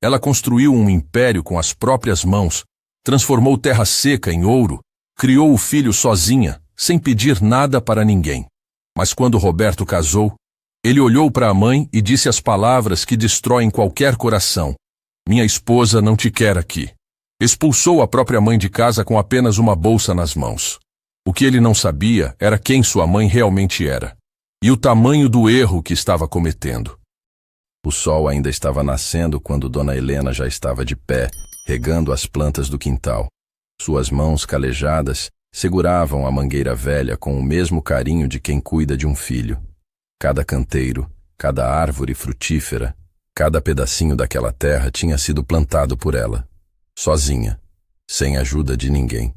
Ela construiu um império com as próprias mãos, transformou terra seca em ouro, criou o filho sozinha, sem pedir nada para ninguém. Mas quando Roberto casou, ele olhou para a mãe e disse as palavras que destroem qualquer coração: "Minha esposa não te quer aqui." Expulsou a própria mãe de casa com apenas uma bolsa nas mãos. O que ele não sabia era quem sua mãe realmente era, e o tamanho do erro que estava cometendo. O sol ainda estava nascendo quando Dona Helena já estava de pé, regando as plantas do quintal. Suas mãos calejadas seguravam a mangueira velha com o mesmo carinho de quem cuida de um filho. Cada canteiro, cada árvore frutífera, cada pedacinho daquela terra tinha sido plantado por ela, sozinha, sem ajuda de ninguém.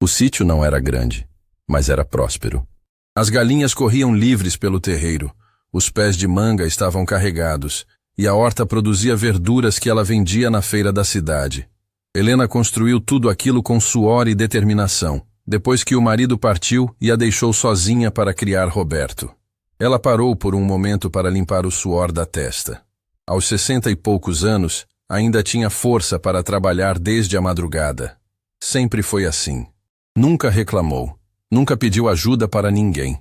O sítio não era grande, mas era próspero. As galinhas corriam livres pelo terreiro, os pés de manga estavam carregados, e a horta produzia verduras que ela vendia na feira da cidade. Helena construiu tudo aquilo com suor e determinação, depois que o marido partiu e a deixou sozinha para criar Roberto. Ela parou por um momento para limpar o suor da testa. Aos 60 e poucos anos, ainda tinha força para trabalhar desde a madrugada. Sempre foi assim. Nunca reclamou, nunca pediu ajuda para ninguém.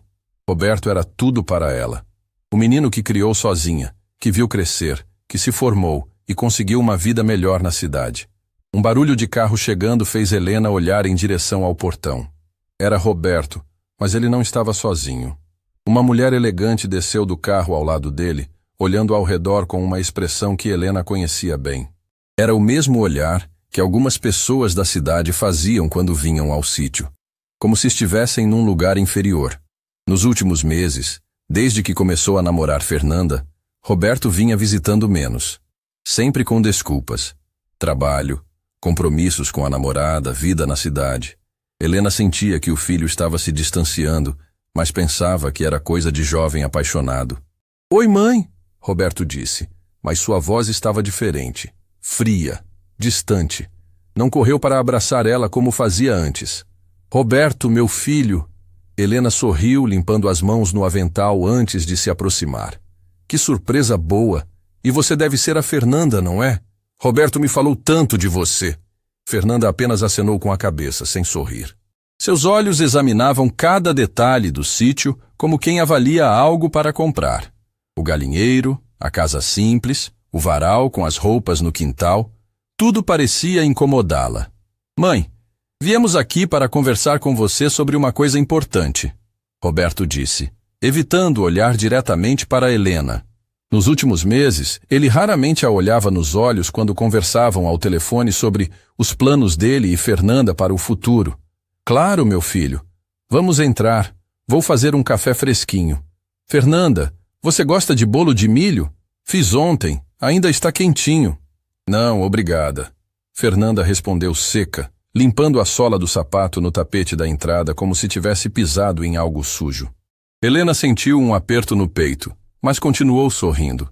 Roberto era tudo para ela. O menino que criou sozinha, que viu crescer, que se formou e conseguiu uma vida melhor na cidade. Um barulho de carro chegando fez Helena olhar em direção ao portão. Era Roberto, mas ele não estava sozinho. Uma mulher elegante desceu do carro ao lado dele, olhando ao redor com uma expressão que Helena conhecia bem. Era o mesmo olhar que algumas pessoas da cidade faziam quando vinham ao sítio, como se estivessem num lugar inferior. Nos últimos meses, desde que começou a namorar Fernanda, Roberto vinha visitando menos, sempre com desculpas. Trabalho, compromissos com a namorada, vida na cidade. Helena sentia que o filho estava se distanciando, mas pensava que era coisa de jovem apaixonado. "Oi, mãe", Roberto disse, mas sua voz estava diferente, fria, distante. Não correu para abraçar ela como fazia antes. "Roberto, meu filho." Helena sorriu, limpando as mãos no avental antes de se aproximar. "Que surpresa boa! E você deve ser a Fernanda, não é? Roberto me falou tanto de você." Fernanda apenas acenou com a cabeça, sem sorrir. Seus olhos examinavam cada detalhe do sítio como quem avalia algo para comprar. O galinheiro, a casa simples, o varal com as roupas no quintal, tudo parecia incomodá-la. "Mãe, viemos aqui para conversar com você sobre uma coisa importante", Roberto disse, evitando olhar diretamente para Helena. Nos últimos meses, ele raramente a olhava nos olhos quando conversavam ao telefone sobre os planos dele e Fernanda para o futuro. "Claro, meu filho. Vamos entrar. Vou fazer um café fresquinho. Fernanda, você gosta de bolo de milho? Fiz ontem. Ainda está quentinho." "Não, obrigada." Fernanda respondeu seca, limpando a sola do sapato no tapete da entrada como se tivesse pisado em algo sujo. Helena sentiu um aperto no peito, mas continuou sorrindo.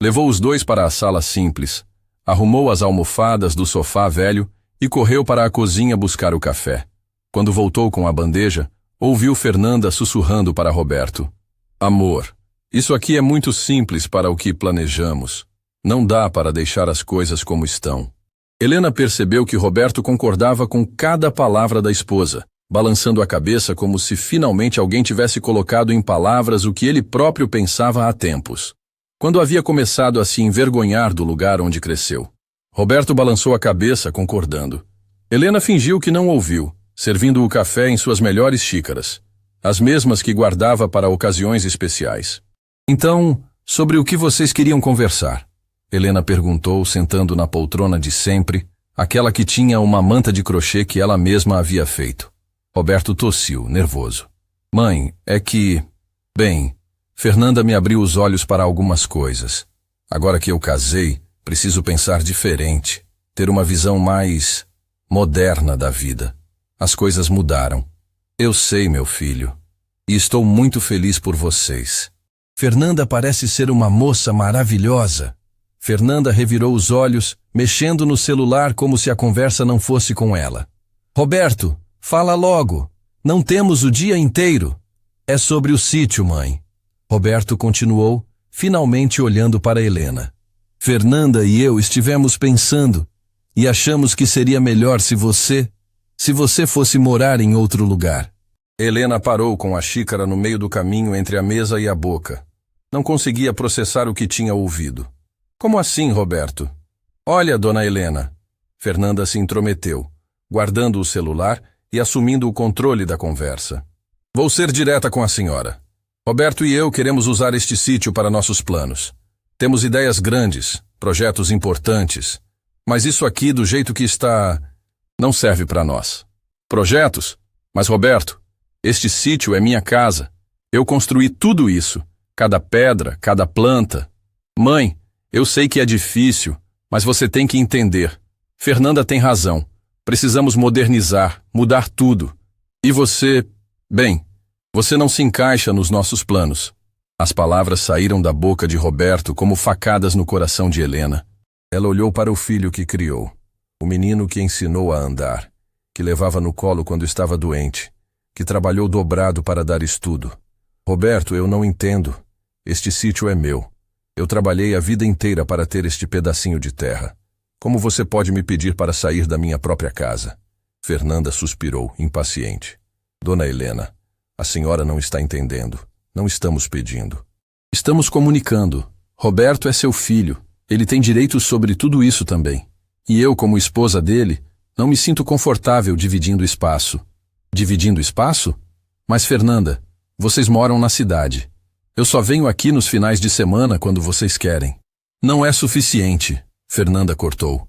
Levou os dois para a sala simples, arrumou as almofadas do sofá velho e correu para a cozinha buscar o café. Quando voltou com a bandeja, ouviu Fernanda sussurrando para Roberto: "Amor, isso aqui é muito simples para o que planejamos. Não dá para deixar as coisas como estão." Helena percebeu que Roberto concordava com cada palavra da esposa, balançando a cabeça como se finalmente alguém tivesse colocado em palavras o que ele próprio pensava há tempos, quando havia começado a se envergonhar do lugar onde cresceu. Roberto balançou a cabeça, concordando. Helena fingiu que não ouviu, servindo o café em suas melhores xícaras, as mesmas que guardava para ocasiões especiais. "Então, sobre o que vocês queriam conversar?" Helena perguntou, sentando na poltrona de sempre, aquela que tinha uma manta de crochê que ela mesma havia feito. Roberto tossiu, nervoso. "Mãe, é que... Bem, Fernanda me abriu os olhos para algumas coisas. Agora que eu casei, preciso pensar diferente, ter uma visão mais moderna da vida. As coisas mudaram. Eu sei, meu filho, e estou muito feliz por vocês. Fernanda parece ser uma moça maravilhosa." Fernanda revirou os olhos, mexendo no celular como se a conversa não fosse com ela. "Roberto, fala logo. Não temos o dia inteiro." "É sobre o sítio, mãe." Roberto continuou, finalmente olhando para Helena. Fernanda e eu estivemos pensando e achamos que seria melhor se você fosse morar em outro lugar. Helena parou com a xícara no meio do caminho entre a mesa e a boca. Não conseguia processar o que tinha ouvido. Como assim, Roberto? Olha, dona Helena. Fernanda se intrometeu, guardando o celular e assumindo o controle da conversa. Vou ser direta com a senhora. Roberto e eu queremos usar este sítio para nossos planos. Temos ideias grandes, projetos importantes, mas isso aqui, do jeito que está, não serve para nós. Projetos? Mas, Roberto, este sítio é minha casa. Eu construí tudo isso, cada pedra, cada planta. Mãe, eu sei que é difícil, mas você tem que entender. Fernanda tem razão. Precisamos modernizar, mudar tudo. E você, bem, você não se encaixa nos nossos planos. As palavras saíram da boca de Roberto como facadas no coração de Helena. Ela olhou para o filho que criou, o menino que ensinou a andar, que levava no colo quando estava doente, que trabalhou dobrado para dar estudo. Roberto, eu não entendo. Este sítio é meu. Eu trabalhei a vida inteira para ter este pedacinho de terra. Como você pode me pedir para sair da minha própria casa? Fernanda suspirou, impaciente. Dona Helena, a senhora não está entendendo. Não estamos pedindo. Estamos comunicando. Roberto é seu filho. Ele tem direitos sobre tudo isso também. E eu, como esposa dele, não me sinto confortável dividindo espaço. Dividindo espaço? Mas, Fernanda, vocês moram na cidade. Eu só venho aqui nos finais de semana quando vocês querem. Não é suficiente, Fernanda cortou.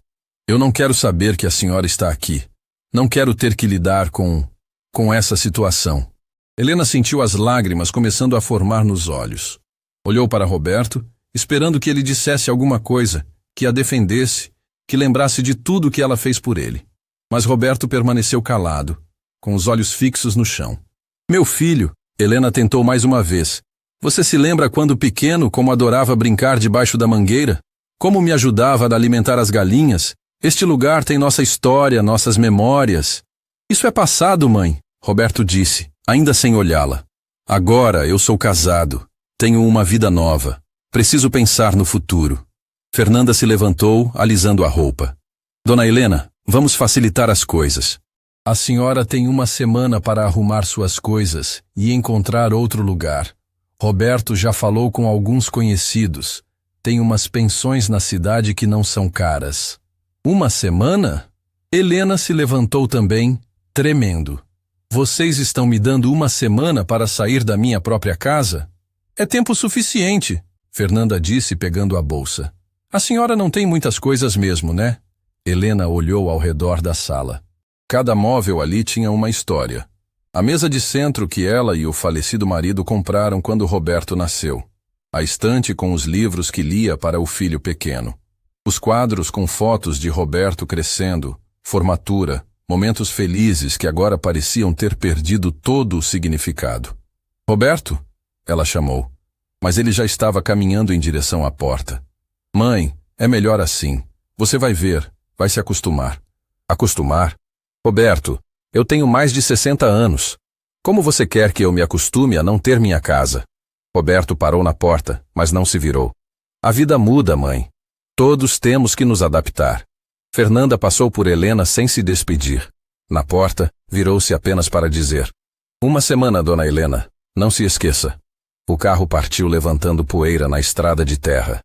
Eu não quero saber que a senhora está aqui. Não quero ter que lidar com essa situação. Helena sentiu as lágrimas começando a formar nos olhos. Olhou para Roberto, esperando que ele dissesse alguma coisa, que a defendesse, que lembrasse de tudo que ela fez por ele. Mas Roberto permaneceu calado, com os olhos fixos no chão. Meu filho, Helena tentou mais uma vez. Você se lembra quando pequeno como adorava brincar debaixo da mangueira? Como me ajudava a alimentar as galinhas? Este lugar tem nossa história, nossas memórias. Isso é passado, mãe, Roberto disse, ainda sem olhá-la. Agora eu sou casado. Tenho uma vida nova. Preciso pensar no futuro. Fernanda se levantou, alisando a roupa. Dona Helena, vamos facilitar as coisas. A senhora tem uma semana para arrumar suas coisas e encontrar outro lugar. Roberto já falou com alguns conhecidos. Tem umas pensões na cidade que não são caras. Uma semana? Helena se levantou também, tremendo. Vocês estão me dando uma semana para sair da minha própria casa? É tempo suficiente, Fernanda disse pegando a bolsa. A senhora não tem muitas coisas mesmo, né? Helena olhou ao redor da sala. Cada móvel ali tinha uma história. A mesa de centro que ela e o falecido marido compraram quando Roberto nasceu. A estante com os livros que lia para o filho pequeno. Os quadros com fotos de Roberto crescendo, formatura, momentos felizes que agora pareciam ter perdido todo o significado. Roberto? Ela chamou, mas ele já estava caminhando em direção à porta. Mãe, é melhor assim. Você vai ver, vai se acostumar. Acostumar? Roberto, eu tenho mais de 60 anos. Como você quer que eu me acostume a não ter minha casa? Roberto parou na porta, mas não se virou. A vida muda, mãe. Todos temos que nos adaptar. Fernanda passou por Helena sem se despedir. Na porta, virou-se apenas para dizer: uma semana, dona Helena. Não se esqueça. O carro partiu levantando poeira na estrada de terra.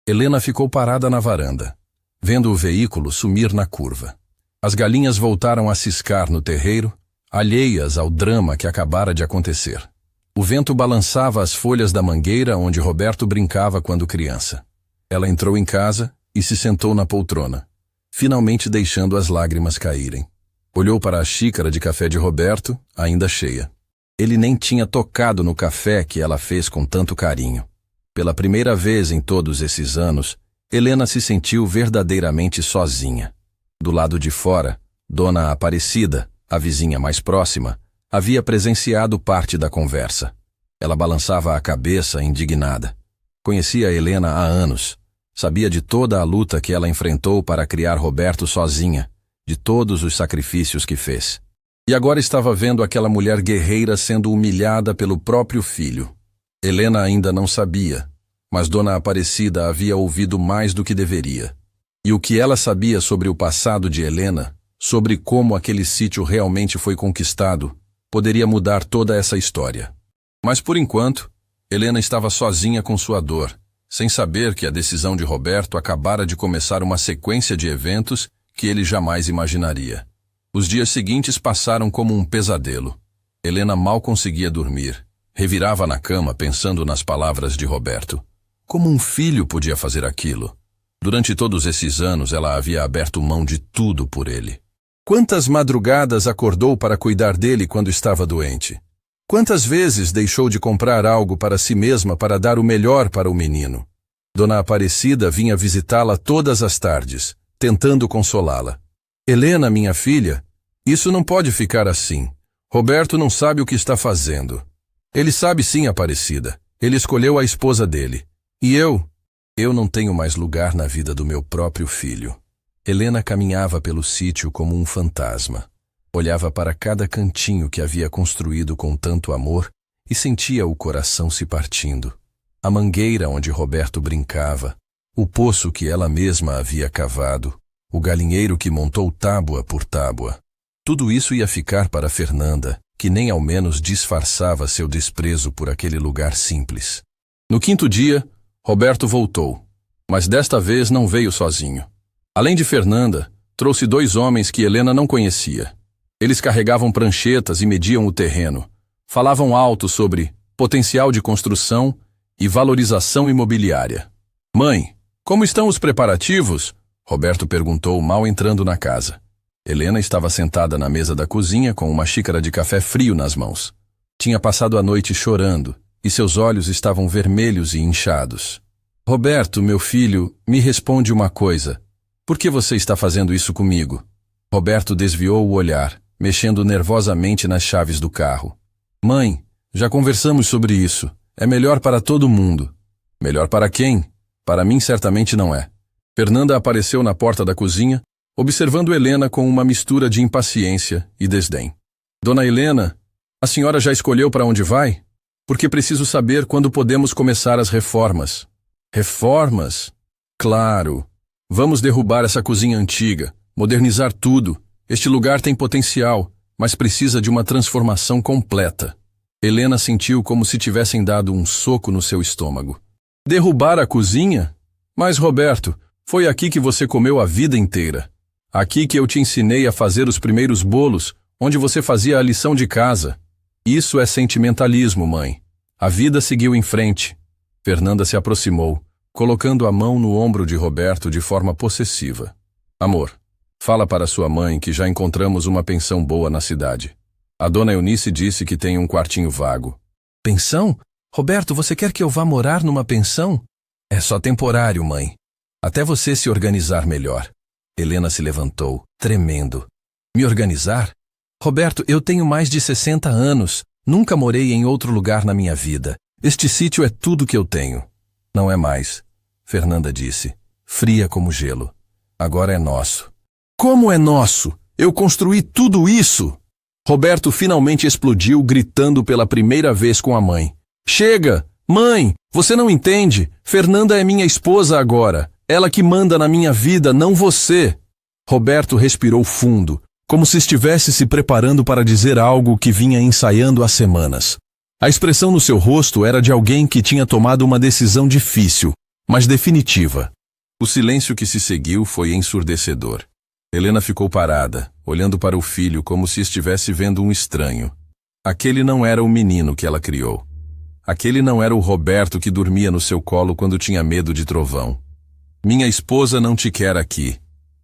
Helena ficou parada na varanda, vendo o veículo sumir na curva. As galinhas voltaram a ciscar no terreiro, alheias ao drama que acabara de acontecer. O vento balançava as folhas da mangueira onde Roberto brincava quando criança. Ela entrou em casa e se sentou na poltrona, finalmente deixando as lágrimas caírem. Olhou para a xícara de café de Roberto, ainda cheia. Ele nem tinha tocado no café que ela fez com tanto carinho. Pela primeira vez em todos esses anos, Helena se sentiu verdadeiramente sozinha. Do lado de fora, Dona Aparecida, a vizinha mais próxima, havia presenciado parte da conversa. Ela balançava a cabeça, indignada. Conhecia Helena há anos. Sabia de toda a luta que ela enfrentou para criar Roberto sozinha, de todos os sacrifícios que fez. E agora estava vendo aquela mulher guerreira sendo humilhada pelo próprio filho. Helena ainda não sabia, Mas Dona Aparecida havia ouvido mais do que deveria. E o que ela sabia sobre o passado de Helena, sobre como aquele sítio realmente foi conquistado, poderia mudar toda essa história. Mas por enquanto, Helena estava sozinha com sua dor, sem saber que a decisão de Roberto acabara de começar uma sequência de eventos que ele jamais imaginaria. Os dias seguintes passaram como um pesadelo. Helena mal conseguia dormir. Revirava na cama pensando nas palavras de Roberto. Como um filho podia fazer aquilo? Durante todos esses anos ela havia aberto mão de tudo por ele. Quantas madrugadas acordou para cuidar dele quando estava doente? Quantas vezes deixou de comprar algo para si mesma para dar o melhor para o menino? Dona Aparecida vinha visitá-la todas as tardes, tentando consolá-la. Helena, minha filha, isso não pode ficar assim. Roberto não sabe o que está fazendo. Ele sabe sim, Aparecida. Ele escolheu a esposa dele. E eu não tenho mais lugar na vida do meu próprio filho. Helena caminhava pelo sítio como um fantasma. Olhava para cada cantinho que havia construído com tanto amor e sentia o coração se partindo. A mangueira onde Roberto brincava, o poço que ela mesma havia cavado, o galinheiro que montou tábua por tábua. Tudo isso ia ficar para Fernanda, que nem ao menos disfarçava seu desprezo por aquele lugar simples. No quinto dia, Roberto voltou, mas desta vez não veio sozinho. Além de Fernanda, trouxe 2 homens que Helena não conhecia. Eles carregavam pranchetas e mediam o terreno. Falavam alto sobre potencial de construção e valorização imobiliária. Mãe, como estão os preparativos? Roberto perguntou mal entrando na casa. Helena estava sentada na mesa da cozinha com uma xícara de café frio nas mãos. Tinha passado a noite chorando e seus olhos estavam vermelhos e inchados. Roberto, meu filho, me responde uma coisa. Por que você está fazendo isso comigo? Roberto desviou o olhar, mexendo nervosamente nas chaves do carro. Mãe, já conversamos sobre isso. É melhor para todo mundo. Melhor para quem? Para mim certamente não é. Fernanda apareceu na porta da cozinha, observando Helena com uma mistura de impaciência e desdém. Dona Helena, a senhora já escolheu para onde vai? Porque preciso saber quando podemos começar as reformas. Reformas? Claro. Vamos derrubar essa cozinha antiga, modernizar tudo. Este lugar tem potencial, mas precisa de uma transformação completa. Helena sentiu como se tivessem dado um soco no seu estômago. Derrubar a cozinha? Mas, Roberto, foi aqui que você comeu a vida inteira. Aqui que eu te ensinei a fazer os primeiros bolos, onde você fazia a lição de casa. Isso é sentimentalismo, mãe. A vida seguiu em frente. Fernanda se aproximou, colocando a mão no ombro de Roberto de forma possessiva. Amor, fala para sua mãe que já encontramos uma pensão boa na cidade. A dona Eunice disse que tem um quartinho vago. Pensão? Roberto, você quer que eu vá morar numa pensão? É só temporário, mãe. Até você se organizar melhor. Helena se levantou, tremendo. Me organizar? Roberto, eu tenho mais de 60 anos. Nunca morei em outro lugar na minha vida. Este sítio é tudo que eu tenho. Não é mais, Fernanda disse, fria como gelo. Agora é nosso. Como é nosso? Eu construí tudo isso! Roberto finalmente explodiu, gritando pela primeira vez com a mãe. Chega! Mãe, você não entende? Fernanda é minha esposa agora. Ela que manda na minha vida, não você. Roberto respirou fundo, como se estivesse se preparando para dizer algo que vinha ensaiando há semanas. A expressão no seu rosto era de alguém que tinha tomado uma decisão difícil, mas definitiva. O silêncio que se seguiu foi ensurdecedor. Helena ficou parada, olhando para o filho como se estivesse vendo um estranho. Aquele não era o menino que ela criou. Aquele não era o Roberto que dormia no seu colo quando tinha medo de trovão. Minha esposa não te quer aqui,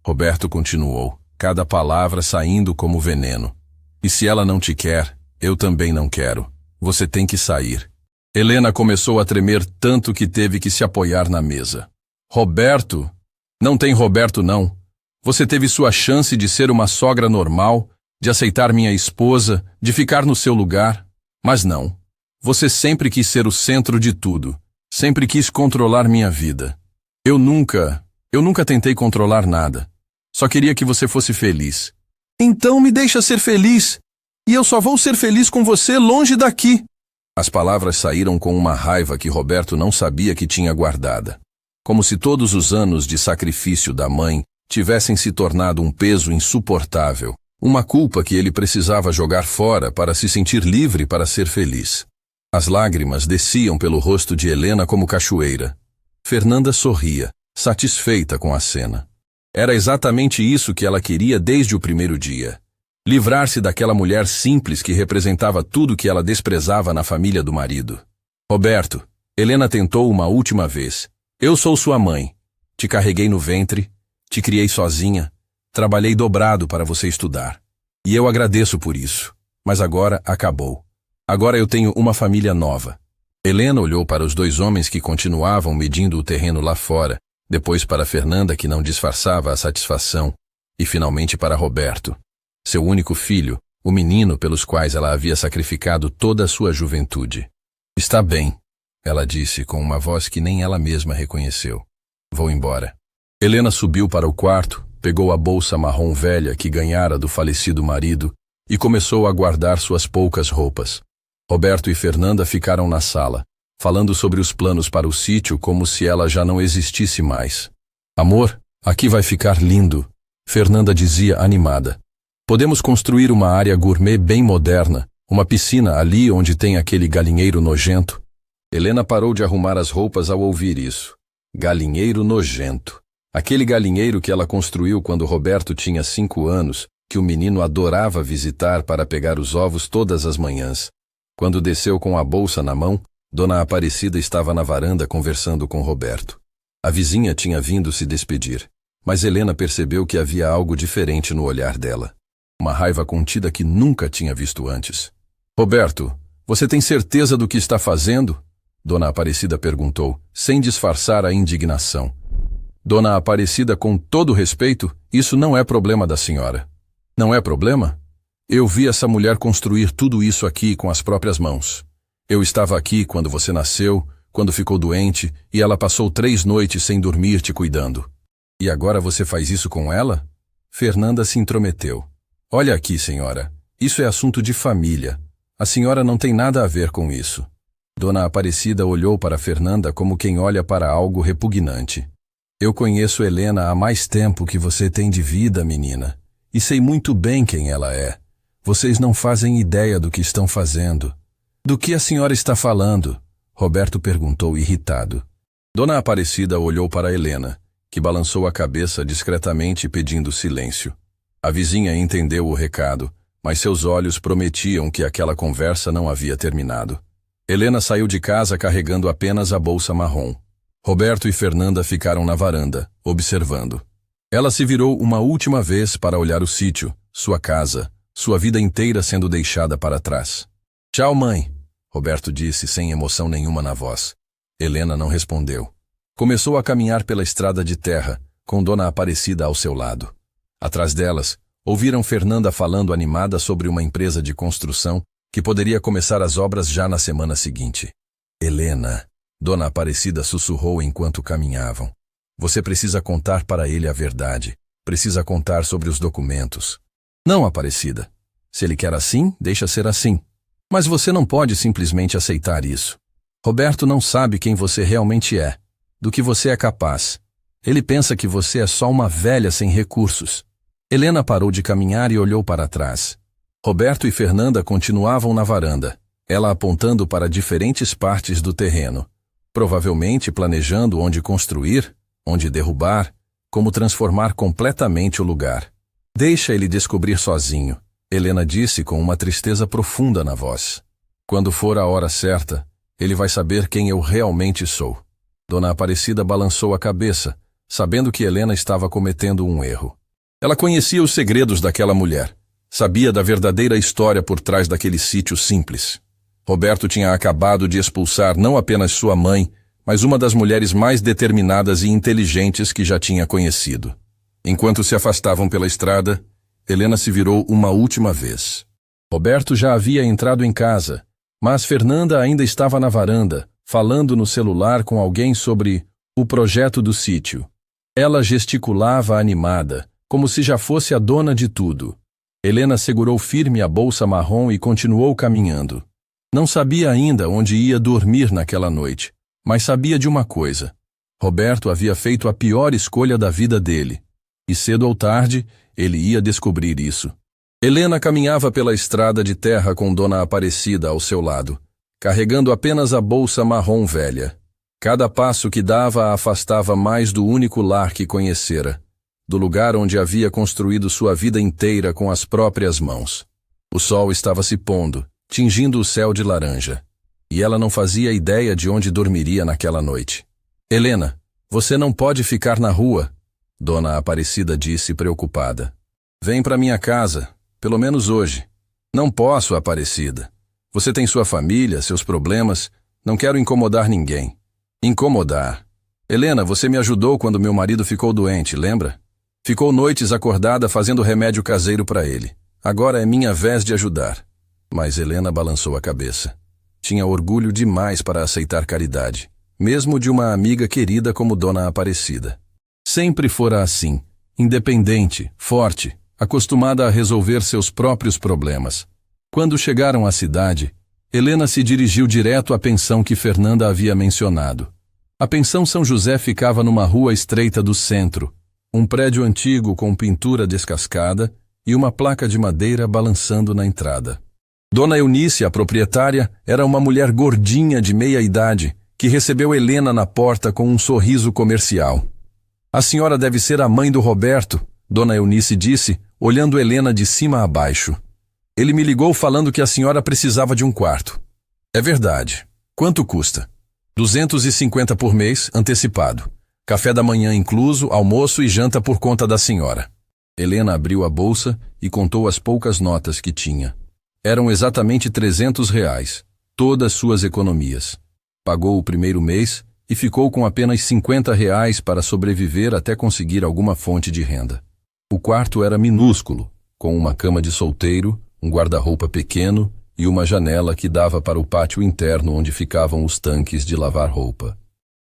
Roberto continuou, cada palavra saindo como veneno. E se ela não te quer, eu também não quero. Você tem que sair. Helena começou a tremer tanto que teve que se apoiar na mesa. Roberto? Não tem Roberto, não. Você teve sua chance de ser uma sogra normal, de aceitar minha esposa, de ficar no seu lugar. Mas não. Você sempre quis ser o centro de tudo. Sempre quis controlar minha vida. Eu nunca tentei controlar nada. Só queria que você fosse feliz. Então me deixa ser feliz. E eu só vou ser feliz com você longe daqui. As palavras saíram com uma raiva que Roberto não sabia que tinha guardada. Como se todos os anos de sacrifício da mãe tivessem se tornado um peso insuportável, uma culpa que ele precisava jogar fora para se sentir livre para ser feliz. As lágrimas desciam pelo rosto de Helena como cachoeira. Fernanda sorria, satisfeita com a cena. Era exatamente isso que ela queria desde o primeiro dia. Livrar-se daquela mulher simples que representava tudo que ela desprezava na família do marido. Roberto, Helena tentou uma última vez. Eu sou sua mãe. Te carreguei no ventre, te criei sozinha, trabalhei dobrado para você estudar. E eu agradeço por isso. Mas agora acabou. Agora eu tenho uma família nova. Helena olhou para os dois homens que continuavam medindo o terreno lá fora, depois para Fernanda que não disfarçava a satisfação, e finalmente para Roberto, seu único filho, o menino pelos quais ela havia sacrificado toda a sua juventude. Está bem, ela disse com uma voz que nem ela mesma reconheceu. Vou embora. Helena subiu para o quarto, pegou a bolsa marrom velha que ganhara do falecido marido e começou a guardar suas poucas roupas. Roberto e Fernanda ficaram na sala, falando sobre os planos para o sítio como se ela já não existisse mais. Amor, aqui vai ficar lindo, Fernanda dizia animada. Podemos construir uma área gourmet bem moderna, uma piscina ali onde tem aquele galinheiro nojento. Helena parou de arrumar as roupas ao ouvir isso. Galinheiro nojento. Aquele galinheiro que ela construiu quando Roberto tinha 5 anos, que o menino adorava visitar para pegar os ovos todas as manhãs. Quando desceu com a bolsa na mão, Dona Aparecida estava na varanda conversando com Roberto. A vizinha tinha vindo se despedir, mas Helena percebeu que havia algo diferente no olhar dela. Uma raiva contida que nunca tinha visto antes. Roberto, você tem certeza do que está fazendo? Dona Aparecida perguntou, sem disfarçar a indignação. Dona Aparecida, com todo respeito, isso não é problema da senhora. Não é problema? Eu vi essa mulher construir tudo isso aqui com as próprias mãos. Eu estava aqui quando você nasceu, quando ficou doente, e ela passou 3 noites sem dormir te cuidando. E agora você faz isso com ela? Fernanda se intrometeu. Olha aqui, senhora, isso é assunto de família. A senhora não tem nada a ver com isso. Dona Aparecida olhou para Fernanda como quem olha para algo repugnante. Eu conheço Helena há mais tempo que você tem de vida, menina, e sei muito bem quem ela é. Vocês não fazem ideia do que estão fazendo. Do que a senhora está falando? Roberto perguntou irritado. Dona Aparecida olhou para Helena, que balançou a cabeça discretamente pedindo silêncio. A vizinha entendeu o recado, mas seus olhos prometiam que aquela conversa não havia terminado. Helena saiu de casa carregando apenas a bolsa marrom. Roberto e Fernanda ficaram na varanda, observando. Ela se virou uma última vez para olhar o sítio, sua casa, sua vida inteira sendo deixada para trás. Tchau, mãe, Roberto disse sem emoção nenhuma na voz. Helena não respondeu. Começou a caminhar pela estrada de terra, com Dona Aparecida ao seu lado. Atrás delas, ouviram Fernanda falando animada sobre uma empresa de construção que poderia começar as obras já na semana seguinte. Helena, Dona Aparecida sussurrou enquanto caminhavam. Você precisa contar para ele a verdade. Precisa contar sobre os documentos. Não, Aparecida. Se ele quer assim, deixa ser assim. Mas você não pode simplesmente aceitar isso. Roberto não sabe quem você realmente é, do que você é capaz. Ele pensa que você é só uma velha sem recursos. Helena parou de caminhar e olhou para trás. Roberto e Fernanda continuavam na varanda, ela apontando para diferentes partes do terreno, provavelmente planejando onde construir, onde derrubar, como transformar completamente o lugar. Deixa ele descobrir sozinho, Helena disse com uma tristeza profunda na voz. Quando for a hora certa, ele vai saber quem eu realmente sou. Dona Aparecida balançou a cabeça, sabendo que Helena estava cometendo um erro. Ela conhecia os segredos daquela mulher. Sabia da verdadeira história por trás daquele sítio simples. Roberto tinha acabado de expulsar não apenas sua mãe, mas uma das mulheres mais determinadas e inteligentes que já tinha conhecido. Enquanto se afastavam pela estrada, Helena se virou uma última vez. Roberto já havia entrado em casa, mas Fernanda ainda estava na varanda, falando no celular com alguém sobre o projeto do sítio. Ela gesticulava animada, como se já fosse a dona de tudo. Helena segurou firme a bolsa marrom e continuou caminhando. Não sabia ainda onde ia dormir naquela noite, mas sabia de uma coisa. Roberto havia feito a pior escolha da vida dele. E cedo ou tarde, ele ia descobrir isso. Helena caminhava pela estrada de terra com Dona Aparecida ao seu lado, carregando apenas a bolsa marrom velha. Cada passo que dava a afastava mais do único lar que conhecera, do lugar onde havia construído sua vida inteira com as próprias mãos. O sol estava se pondo, tingindo o céu de laranja, e ela não fazia ideia de onde dormiria naquela noite. Helena, você não pode ficar na rua, Dona Aparecida disse preocupada. Vem para minha casa, pelo menos hoje. Não posso, Aparecida. Você tem sua família, seus problemas, não quero incomodar ninguém. Incomodar. Helena, você me ajudou quando meu marido ficou doente, lembra? Ficou noites acordada fazendo remédio caseiro para ele. Agora é minha vez de ajudar. Mas Helena balançou a cabeça. Tinha orgulho demais para aceitar caridade, mesmo de uma amiga querida como Dona Aparecida. Sempre fora assim, independente, forte, acostumada a resolver seus próprios problemas. Quando chegaram à cidade, Helena se dirigiu direto à pensão que Fernanda havia mencionado. A pensão São José ficava numa rua estreita do centro, um prédio antigo com pintura descascada e uma placa de madeira balançando na entrada. Dona Eunice, a proprietária, era uma mulher gordinha de meia idade, que recebeu Helena na porta com um sorriso comercial. A senhora deve ser a mãe do Roberto, Dona Eunice disse, olhando Helena de cima a baixo. Ele me ligou falando que a senhora precisava de um quarto. É verdade. Quanto custa? 250 por mês, antecipado. Café da manhã incluso, almoço e janta por conta da senhora. Helena abriu a bolsa e contou as poucas notas que tinha. Eram exatamente R$300, todas suas economias. Pagou o primeiro mês e ficou com apenas R$50 para sobreviver até conseguir alguma fonte de renda. O quarto era minúsculo, com uma cama de solteiro, um guarda-roupa pequeno e uma janela que dava para o pátio interno onde ficavam os tanques de lavar roupa.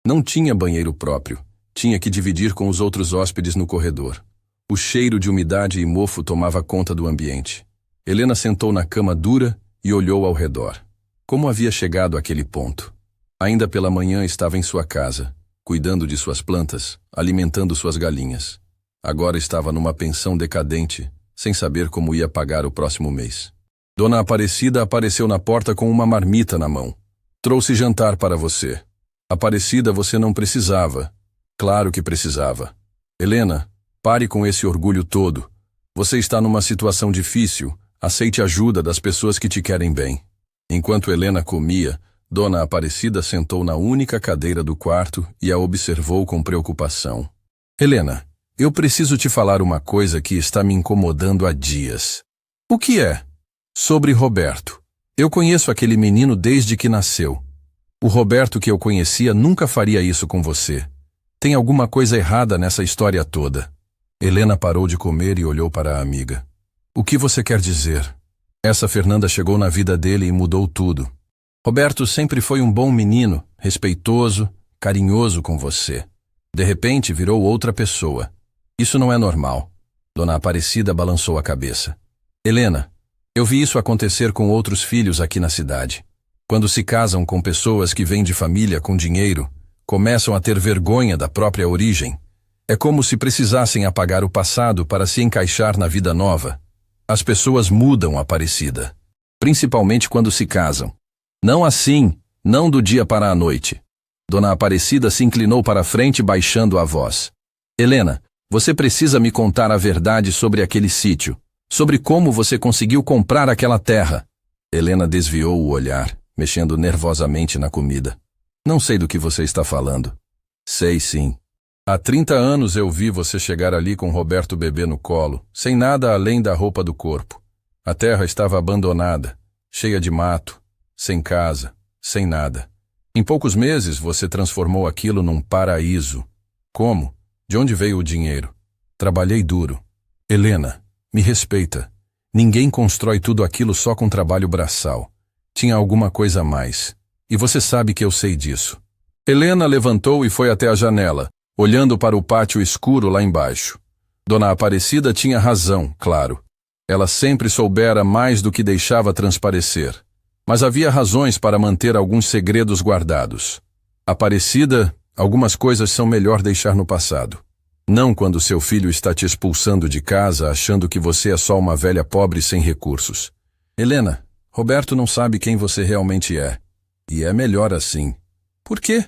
Não tinha banheiro próprio, tinha que dividir com os outros hóspedes no corredor. O cheiro de umidade e mofo tomava conta do ambiente. Helena sentou na cama dura e olhou ao redor. Como havia chegado àquele ponto? Ainda pela manhã estava em sua casa, cuidando de suas plantas, alimentando suas galinhas. Agora estava numa pensão decadente, sem saber como ia pagar o próximo mês. Dona Aparecida apareceu na porta com uma marmita na mão. Trouxe jantar para você. Aparecida, você não precisava. Claro que precisava. Helena, pare com esse orgulho todo. Você está numa situação difícil. Aceite ajuda das pessoas que te querem bem. Enquanto Helena comia, Dona Aparecida sentou na única cadeira do quarto e a observou com preocupação. Helena, eu preciso te falar uma coisa que está me incomodando há dias. O que é? Sobre Roberto. Eu conheço aquele menino desde que nasceu. O Roberto que eu conhecia nunca faria isso com você. Tem alguma coisa errada nessa história toda. Helena parou de comer e olhou para a amiga. O que você quer dizer? Essa Fernanda chegou na vida dele e mudou tudo. Roberto sempre foi um bom menino, respeitoso, carinhoso com você. De repente virou outra pessoa. Isso não é normal. Dona Aparecida balançou a cabeça. Helena, eu vi isso acontecer com outros filhos aqui na cidade. Quando se casam com pessoas que vêm de família com dinheiro, começam a ter vergonha da própria origem. É como se precisassem apagar o passado para se encaixar na vida nova. As pessoas mudam, Aparecida. Principalmente quando se casam. Não assim, não do dia para a noite. Dona Aparecida se inclinou para a frente baixando a voz. Helena, você precisa me contar a verdade sobre aquele sítio. Sobre como você conseguiu comprar aquela terra. Helena desviou o olhar, mexendo nervosamente na comida. Não sei do que você está falando. Sei sim. Há 30 anos eu vi você chegar ali com Roberto bebê no colo, sem nada além da roupa do corpo. A terra estava abandonada, cheia de mato, sem casa, sem nada. Em poucos meses você transformou aquilo num paraíso. Como? De onde veio o dinheiro? Trabalhei duro. Helena, me respeita. Ninguém constrói tudo aquilo só com trabalho braçal. Tinha alguma coisa a mais. E você sabe que eu sei disso. Helena levantou e foi até a janela, olhando para o pátio escuro lá embaixo. Dona Aparecida tinha razão, claro. Ela sempre soubera mais do que deixava transparecer. Mas havia razões para manter alguns segredos guardados. Aparecida, algumas coisas são melhor deixar no passado. Não quando seu filho está te expulsando de casa achando que você é só uma velha pobre sem recursos. Helena, Roberto não sabe quem você realmente é. E é melhor assim. Por quê?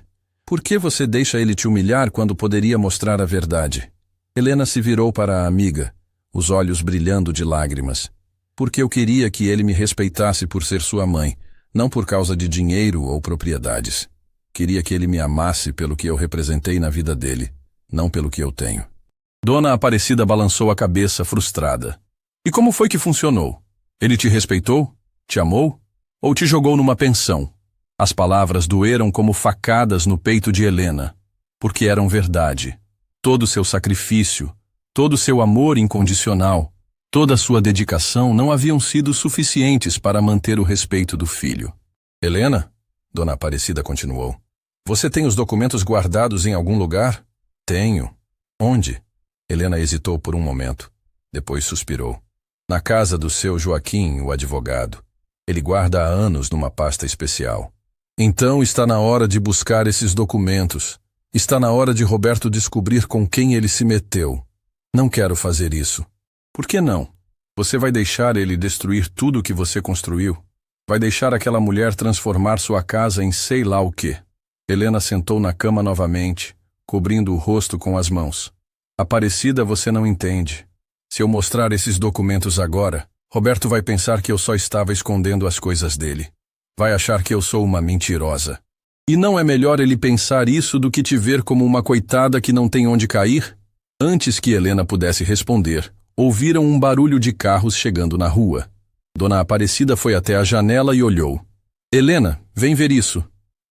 Por que você deixa ele te humilhar quando poderia mostrar a verdade? Helena se virou para a amiga, os olhos brilhando de lágrimas. Porque eu queria que ele me respeitasse por ser sua mãe, não por causa de dinheiro ou propriedades. Queria que ele me amasse pelo que eu representei na vida dele, não pelo que eu tenho. Dona Aparecida balançou a cabeça frustrada. E como foi que funcionou? Ele te respeitou? Te amou? Ou te jogou numa pensão? As palavras doeram como facadas no peito de Helena, porque eram verdade. Todo o seu sacrifício, todo o seu amor incondicional, toda a sua dedicação não haviam sido suficientes para manter o respeito do filho. Helena, Dona Aparecida continuou, você tem os documentos guardados em algum lugar? Tenho. Onde? Helena hesitou por um momento. Depois suspirou. Na casa do seu Joaquim, o advogado. Ele guarda há anos numa pasta especial. Então está na hora de buscar esses documentos. Está na hora de Roberto descobrir com quem ele se meteu. Não quero fazer isso. Por que não? Você vai deixar ele destruir tudo o que você construiu? Vai deixar aquela mulher transformar sua casa em sei lá o quê? Helena sentou na cama novamente, cobrindo o rosto com as mãos. Aparecida, você não entende. Se eu mostrar esses documentos agora, Roberto vai pensar que eu só estava escondendo as coisas dele. Vai achar que eu sou uma mentirosa. E não é melhor ele pensar isso do que te ver como uma coitada que não tem onde cair? Antes que Helena pudesse responder, ouviram um barulho de carros chegando na rua. Dona Aparecida foi até a janela e olhou. Helena, vem ver isso.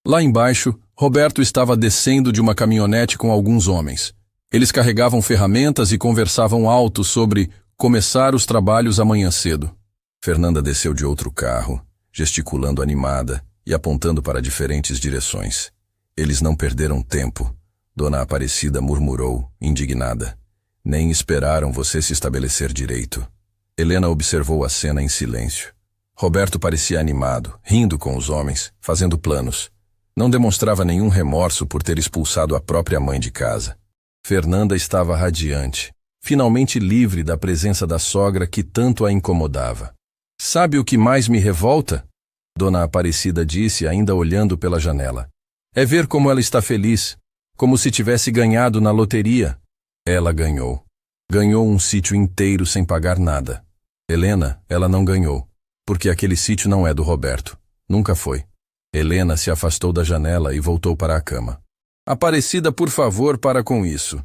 Lá embaixo, Roberto estava descendo de uma caminhonete com alguns homens. Eles carregavam ferramentas e conversavam alto sobre começar os trabalhos amanhã cedo. Fernanda desceu de outro carro, gesticulando animada e apontando para diferentes direções. Eles não perderam tempo. Dona Aparecida murmurou, indignada. Nem esperaram você se estabelecer direito. Helena observou a cena em silêncio. Roberto parecia animado, rindo com os homens, fazendo planos. Não demonstrava nenhum remorso por ter expulsado a própria mãe de casa. Fernanda estava radiante, finalmente livre da presença da sogra que tanto a incomodava. Sabe o que mais me revolta? Dona Aparecida disse, ainda olhando pela janela. É ver como ela está feliz, como se tivesse ganhado na loteria. Ela ganhou. Ganhou um sítio inteiro sem pagar nada. Helena, ela não ganhou, porque aquele sítio não é do Roberto. Nunca foi. Helena se afastou da janela e voltou para a cama. Aparecida, por favor, para com isso.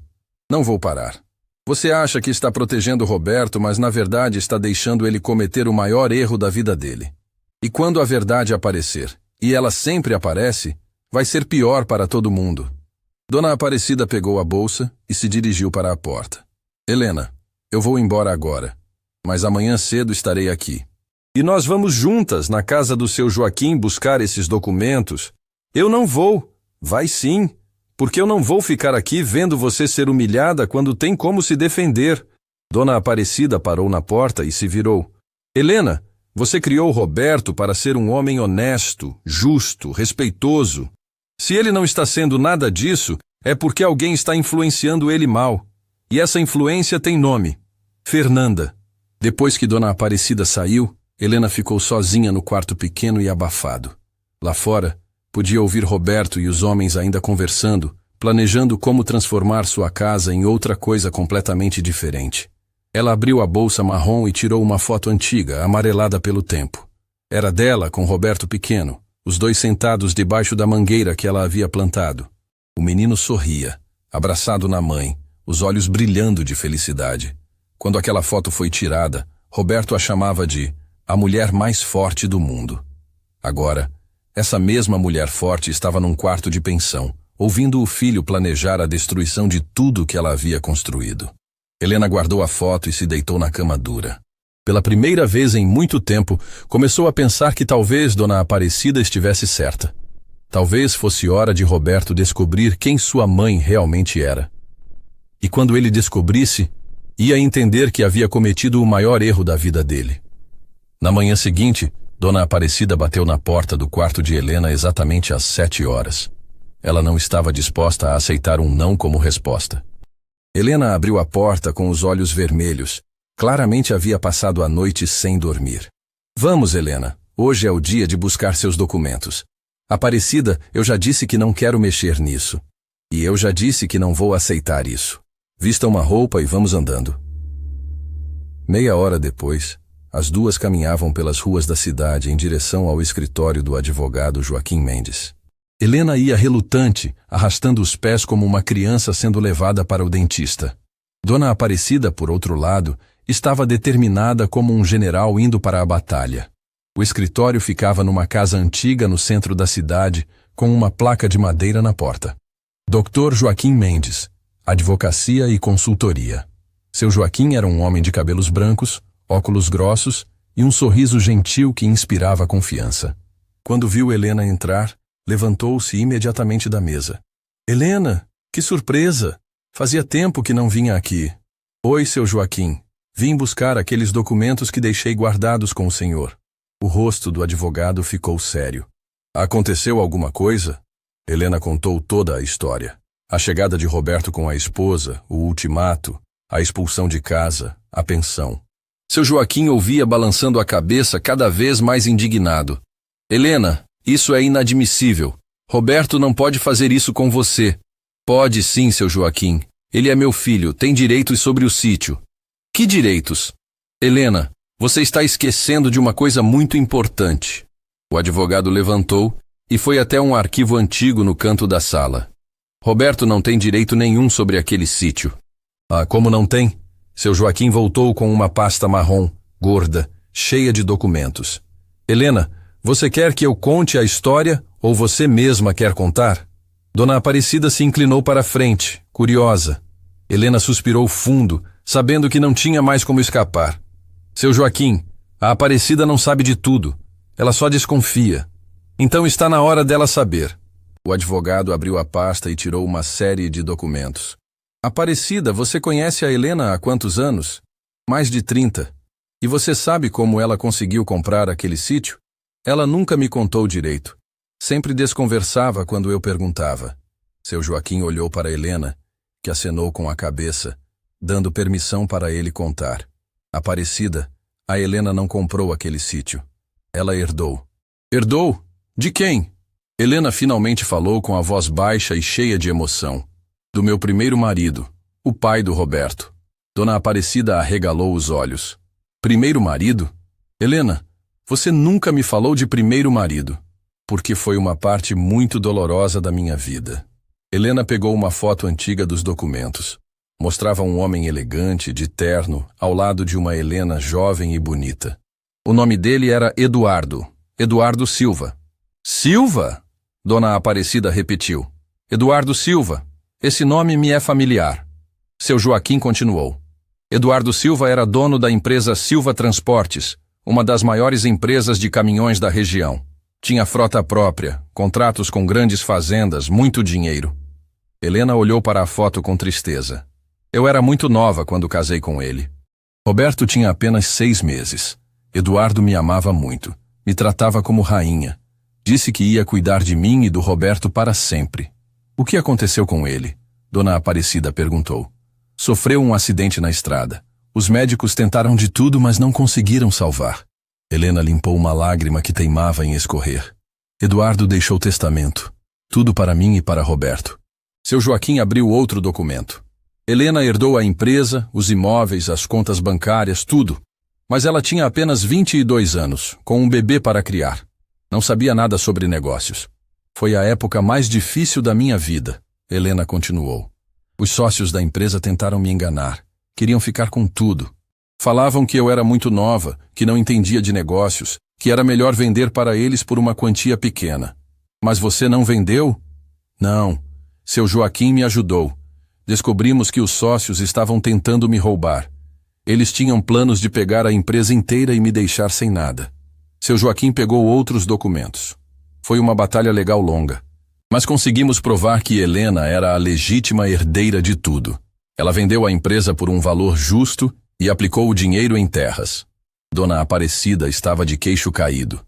Não vou parar. Você acha que está protegendo Roberto, mas na verdade está deixando ele cometer o maior erro da vida dele. E quando a verdade aparecer, e ela sempre aparece, vai ser pior para todo mundo. Dona Aparecida pegou a bolsa e se dirigiu para a porta. Helena, eu vou embora agora, mas amanhã cedo estarei aqui. E nós vamos juntas na casa do seu Joaquim buscar esses documentos. Eu não vou. Vai sim. Porque eu não vou ficar aqui vendo você ser humilhada quando tem como se defender. Dona Aparecida parou na porta e se virou. Helena, você criou Roberto para ser um homem honesto, justo, respeitoso. Se ele não está sendo nada disso, é porque alguém está influenciando ele mal. E essa influência tem nome. Fernanda. Depois que Dona Aparecida saiu, Helena ficou sozinha no quarto pequeno e abafado. Lá fora, podia ouvir Roberto e os homens ainda conversando, planejando como transformar sua casa em outra coisa completamente diferente. Ela abriu a bolsa marrom e tirou uma foto antiga, amarelada pelo tempo. Era dela com Roberto pequeno, os dois sentados debaixo da mangueira que ela havia plantado. O menino sorria, abraçado na mãe, os olhos brilhando de felicidade. Quando aquela foto foi tirada, Roberto a chamava de a mulher mais forte do mundo. Agora, essa mesma mulher forte estava num quarto de pensão, ouvindo o filho planejar a destruição de tudo que ela havia construído. Helena guardou a foto e se deitou na cama dura. Pela primeira vez em muito tempo, começou a pensar que talvez Dona Aparecida estivesse certa. Talvez fosse hora de Roberto descobrir quem sua mãe realmente era. E quando ele descobrisse, ia entender que havia cometido o maior erro da vida dele. Na manhã seguinte, Dona Aparecida bateu na porta do quarto de Helena exatamente às 7 horas. Ela não estava disposta a aceitar um não como resposta. Helena abriu a porta com os olhos vermelhos. Claramente havia passado a noite sem dormir. Vamos, Helena. Hoje é o dia de buscar seus documentos. Aparecida, eu já disse que não quero mexer nisso. E eu já disse que não vou aceitar isso. Vista uma roupa e vamos andando. Meia hora depois, as duas caminhavam pelas ruas da cidade em direção ao escritório do advogado Joaquim Mendes. Helena ia relutante, arrastando os pés como uma criança sendo levada para o dentista. Dona Aparecida, por outro lado, estava determinada como um general indo para a batalha. O escritório ficava numa casa antiga no centro da cidade, com uma placa de madeira na porta. Dr. Joaquim Mendes, Advocacia e Consultoria. Seu Joaquim era um homem de cabelos brancos, óculos grossos e um sorriso gentil que inspirava confiança. Quando viu Helena entrar, levantou-se imediatamente da mesa. Helena, que surpresa! Fazia tempo que não vinha aqui. Oi, seu Joaquim. Vim buscar aqueles documentos que deixei guardados com o senhor. O rosto do advogado ficou sério. Aconteceu alguma coisa? Helena contou toda a história. A chegada de Roberto com a esposa, o ultimato, a expulsão de casa, a pensão. Seu Joaquim ouvia balançando a cabeça cada vez mais indignado. Helena, isso é inadmissível. Roberto não pode fazer isso com você. Pode sim, seu Joaquim. Ele é meu filho, tem direitos sobre o sítio. Que direitos? Helena, você está esquecendo de uma coisa muito importante. O advogado levantou e foi até um arquivo antigo no canto da sala. Roberto não tem direito nenhum sobre aquele sítio. Ah, como não tem? Seu Joaquim voltou com uma pasta marrom, gorda, cheia de documentos. Helena, você quer que eu conte a história ou você mesma quer contar? Dona Aparecida se inclinou para a frente, curiosa. Helena suspirou fundo, sabendo que não tinha mais como escapar. Seu Joaquim, a Aparecida não sabe de tudo. Ela só desconfia. Então está na hora dela saber. O advogado abriu a pasta e tirou uma série de documentos. Aparecida, você conhece a Helena há quantos anos? Mais de 30. E você sabe como ela conseguiu comprar aquele sítio? Ela nunca me contou direito. Sempre desconversava quando eu perguntava. Seu Joaquim olhou para Helena, que acenou com a cabeça, dando permissão para ele contar. Aparecida, a Helena não comprou aquele sítio. Ela herdou. Herdou? De quem? Helena finalmente falou com a voz baixa e cheia de emoção. Do meu primeiro marido, o pai do Roberto. Dona Aparecida arregalou os olhos. Primeiro marido? Helena, você nunca me falou de primeiro marido, porque foi uma parte muito dolorosa da minha vida. Helena pegou uma foto antiga dos documentos. Mostrava um homem elegante, de terno, ao lado de uma Helena jovem e bonita. O nome dele era Eduardo. Eduardo Silva. Silva? Dona Aparecida repetiu. Eduardo Silva. Esse nome me é familiar. Seu Joaquim continuou. Eduardo Silva era dono da empresa Silva Transportes, uma das maiores empresas de caminhões da região. Tinha frota própria, contratos com grandes fazendas, muito dinheiro. Helena olhou para a foto com tristeza. Eu era muito nova quando casei com ele. Roberto tinha apenas 6 meses. Eduardo me amava muito. Me tratava como rainha. Disse que ia cuidar de mim e do Roberto para sempre. O que aconteceu com ele? Dona Aparecida perguntou. Sofreu um acidente na estrada. Os médicos tentaram de tudo, mas não conseguiram salvar. Helena limpou uma lágrima que teimava em escorrer. Eduardo deixou testamento. Tudo para mim e para Roberto. Seu Joaquim abriu outro documento. Helena herdou a empresa, os imóveis, as contas bancárias, tudo. Mas ela tinha apenas 22 anos, com um bebê para criar. Não sabia nada sobre negócios. Foi a época mais difícil da minha vida, Helena continuou. Os sócios da empresa tentaram me enganar. Queriam ficar com tudo. Falavam que eu era muito nova, que não entendia de negócios, que era melhor vender para eles por uma quantia pequena. Mas você não vendeu? Não. Seu Joaquim me ajudou. Descobrimos que os sócios estavam tentando me roubar. Eles tinham planos de pegar a empresa inteira e me deixar sem nada. Seu Joaquim pegou outros documentos. Foi uma batalha legal longa. Mas conseguimos provar que Helena era a legítima herdeira de tudo. Ela vendeu a empresa por um valor justo e aplicou o dinheiro em terras. Dona Aparecida estava de queixo caído.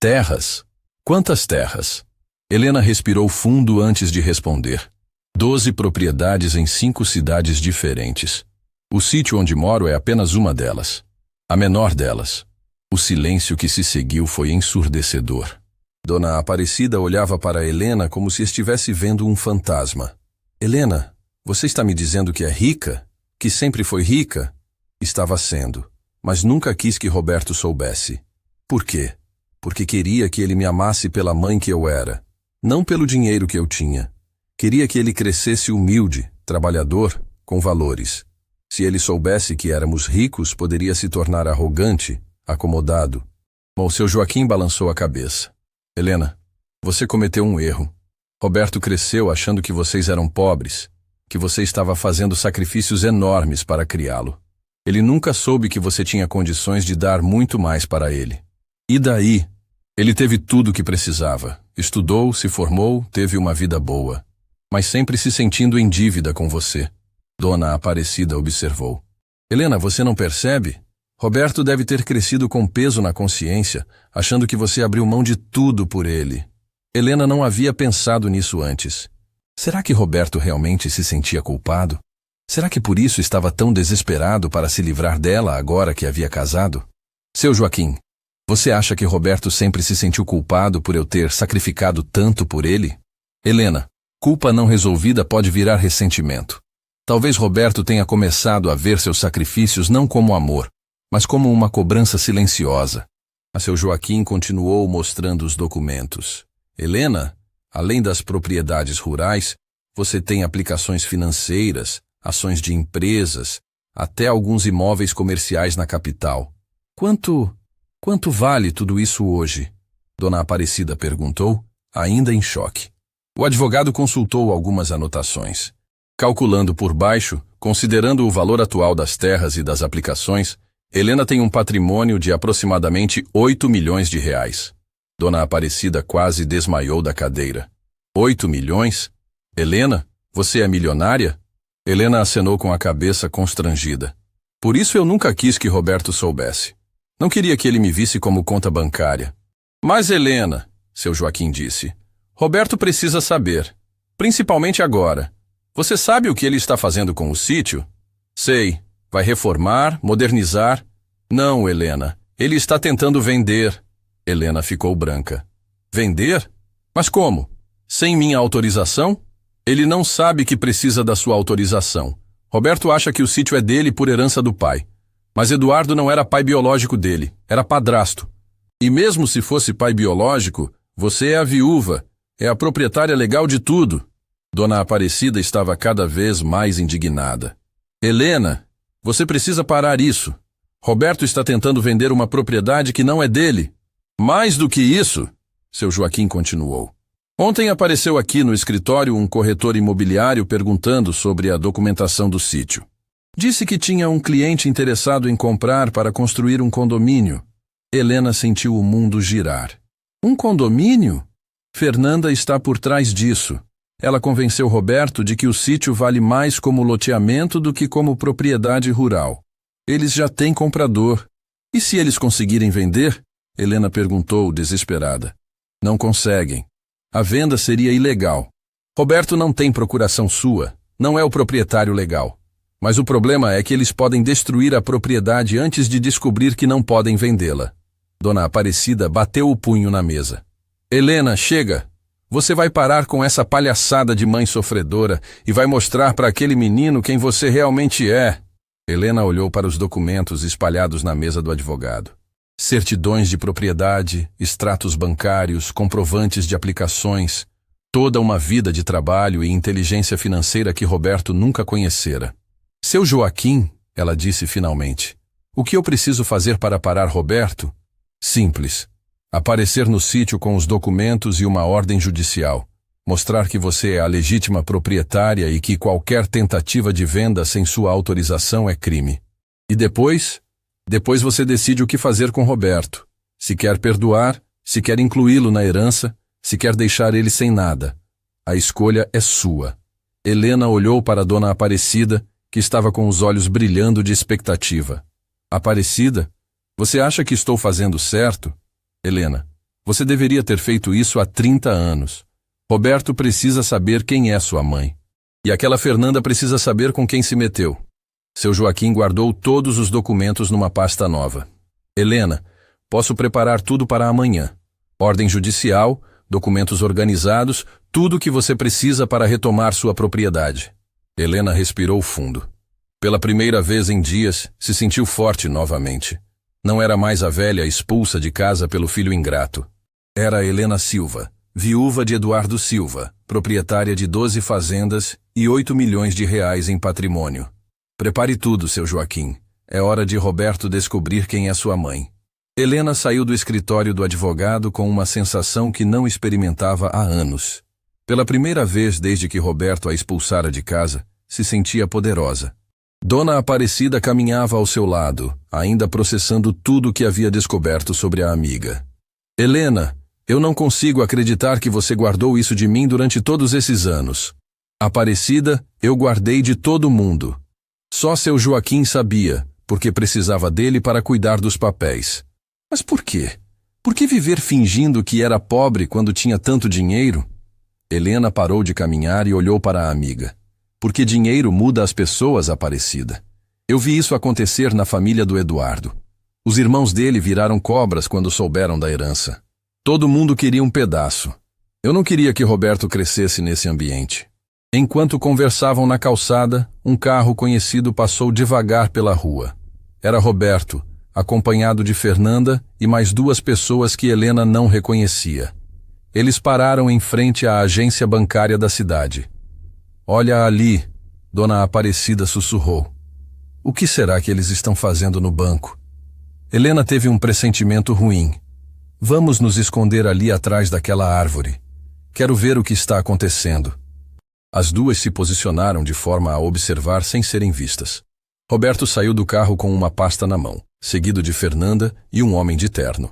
Terras? Quantas terras? Helena respirou fundo antes de responder. 12 propriedades em 5 cidades diferentes. O sítio onde moro é apenas uma delas. A menor delas. O silêncio que se seguiu foi ensurdecedor. Dona Aparecida olhava para Helena como se estivesse vendo um fantasma. Helena, você está me dizendo que é rica? Que sempre foi rica? Estava sendo, mas nunca quis que Roberto soubesse. Por quê? Porque queria que ele me amasse pela mãe que eu era, não pelo dinheiro que eu tinha. Queria que ele crescesse humilde, trabalhador, com valores. Se ele soubesse que éramos ricos, poderia se tornar arrogante, acomodado. Bom, seu Joaquim balançou a cabeça. Helena, você cometeu um erro. Roberto cresceu achando que vocês eram pobres, que você estava fazendo sacrifícios enormes para criá-lo. Ele nunca soube que você tinha condições de dar muito mais para ele. E daí? Ele teve tudo o que precisava. Estudou, se formou, teve uma vida boa. Mas sempre se sentindo em dívida com você. Dona Aparecida observou. Helena, você não percebe? Roberto deve ter crescido com peso na consciência, achando que você abriu mão de tudo por ele. Helena não havia pensado nisso antes. Será que Roberto realmente se sentia culpado? Será que por isso estava tão desesperado para se livrar dela agora que havia casado? Seu Joaquim, você acha que Roberto sempre se sentiu culpado por eu ter sacrificado tanto por ele? Helena, culpa não resolvida pode virar ressentimento. Talvez Roberto tenha começado a ver seus sacrifícios não como amor, mas como uma cobrança silenciosa. A seu Joaquim continuou mostrando os documentos. Helena, além das propriedades rurais, você tem aplicações financeiras, ações de empresas, até alguns imóveis comerciais na capital. Quanto vale tudo isso hoje? Dona Aparecida perguntou, ainda em choque. O advogado consultou algumas anotações. Calculando por baixo, considerando o valor atual das terras e das aplicações, Helena tem um patrimônio de aproximadamente 8 milhões de reais. Dona Aparecida quase desmaiou da cadeira. 8 milhões? Helena, você é milionária? Helena acenou com a cabeça constrangida. Por isso eu nunca quis que Roberto soubesse. Não queria que ele me visse como conta bancária. Mas Helena, seu Joaquim disse, Roberto precisa saber. Principalmente agora. Você sabe o que ele está fazendo com o sítio? Sei. Vai reformar, modernizar. Não, Helena. Ele está tentando vender. Helena ficou branca. Vender? Mas como? Sem minha autorização? Ele não sabe que precisa da sua autorização. Roberto acha que o sítio é dele por herança do pai. Mas Eduardo não era pai biológico dele, era padrasto. E mesmo se fosse pai biológico, você é a viúva, é a proprietária legal de tudo. Dona Aparecida estava cada vez mais indignada. Helena, você precisa parar isso. Roberto está tentando vender uma propriedade que não é dele. Mais do que isso, seu Joaquim continuou. Ontem apareceu aqui no escritório um corretor imobiliário perguntando sobre a documentação do sítio. Disse que tinha um cliente interessado em comprar para construir um condomínio. Helena sentiu o mundo girar. Um condomínio? Fernanda está por trás disso. Ela convenceu Roberto de que o sítio vale mais como loteamento do que como propriedade rural. Eles já têm comprador. E se eles conseguirem vender? Helena perguntou, desesperada. Não conseguem. A venda seria ilegal. Roberto não tem procuração sua. Não é o proprietário legal. Mas o problema é que eles podem destruir a propriedade antes de descobrir que não podem vendê-la. Dona Aparecida bateu o punho na mesa. Helena, chega! Você vai parar com essa palhaçada de mãe sofredora e vai mostrar para aquele menino quem você realmente é. Helena olhou para os documentos espalhados na mesa do advogado. Certidões de propriedade, extratos bancários, comprovantes de aplicações, toda uma vida de trabalho e inteligência financeira que Roberto nunca conhecera. Seu Joaquim, ela disse finalmente, o que eu preciso fazer para parar Roberto? Simples. Aparecer no sítio com os documentos e uma ordem judicial. Mostrar que você é a legítima proprietária e que qualquer tentativa de venda sem sua autorização é crime. E depois? Depois você decide o que fazer com Roberto. Se quer perdoar, se quer incluí-lo na herança, se quer deixar ele sem nada. A escolha é sua. Helena olhou para Dona Aparecida, que estava com os olhos brilhando de expectativa. Aparecida, você acha que estou fazendo certo? Helena, Você deveria ter feito isso há 30 anos. Roberto precisa saber quem é sua mãe. E aquela Fernanda precisa saber com quem se meteu. Seu Joaquim guardou todos os documentos numa pasta nova. Helena, posso preparar tudo para amanhã. Ordem judicial, documentos organizados, tudo o que você precisa para retomar sua propriedade. Helena respirou fundo. Pela primeira vez em dias, se sentiu forte novamente. Não era mais a velha expulsa de casa pelo filho ingrato. Era Helena Silva, viúva de Eduardo Silva, proprietária de 12 fazendas e 8 milhões de reais em patrimônio. Prepare tudo, seu Joaquim. É hora de Roberto descobrir quem é sua mãe. Helena saiu do escritório do advogado com uma sensação que não experimentava há anos. Pela primeira vez desde que Roberto a expulsara de casa, se sentia poderosa. Dona Aparecida caminhava ao seu lado, ainda processando tudo o que havia descoberto sobre a amiga. Helena, eu não consigo acreditar que você guardou isso de mim durante todos esses anos. Aparecida, eu guardei de todo mundo. Só seu Joaquim sabia, porque precisava dele para cuidar dos papéis. Mas por quê? Por que viver fingindo que era pobre quando tinha tanto dinheiro? Helena parou de caminhar e olhou para a amiga. Porque dinheiro muda as pessoas, Aparecida. Eu vi isso acontecer na família do Eduardo. Os irmãos dele viraram cobras quando souberam da herança. Todo mundo queria um pedaço. Eu não queria que Roberto crescesse nesse ambiente. Enquanto conversavam na calçada, um carro conhecido passou devagar pela rua. Era Roberto, acompanhado de Fernanda e mais 2 pessoas que Helena não reconhecia. Eles pararam em frente à agência bancária da cidade. Olha ali, Dona Aparecida sussurrou. O que será que eles estão fazendo no banco? Helena teve um pressentimento ruim. Vamos nos esconder ali atrás daquela árvore. Quero ver o que está acontecendo. As 2 se posicionaram de forma a observar sem serem vistas. Roberto saiu do carro com uma pasta na mão, seguido de Fernanda e um homem de terno.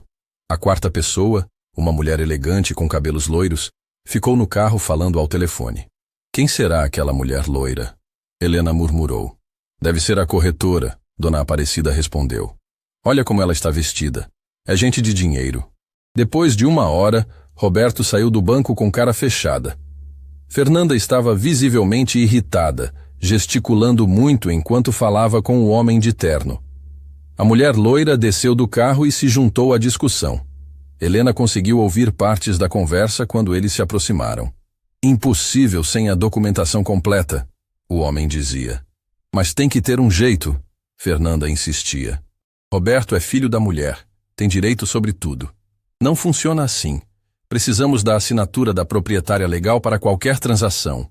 A 4ª pessoa, uma mulher elegante com cabelos loiros, ficou no carro falando ao telefone. Quem será aquela mulher loira? Helena murmurou. Deve ser a corretora, Dona Aparecida respondeu. Olha como ela está vestida. É gente de dinheiro. Depois de 1 hora, Roberto saiu do banco com cara fechada. Fernanda estava visivelmente irritada, gesticulando muito enquanto falava com o homem de terno. A mulher loira desceu do carro e se juntou à discussão. Helena conseguiu ouvir partes da conversa quando eles se aproximaram. Impossível sem a documentação completa, o homem dizia. Mas tem que ter um jeito, Fernanda insistia. Roberto é filho da mulher, tem direito sobre tudo. Não funciona assim. Precisamos da assinatura da proprietária legal para qualquer transação.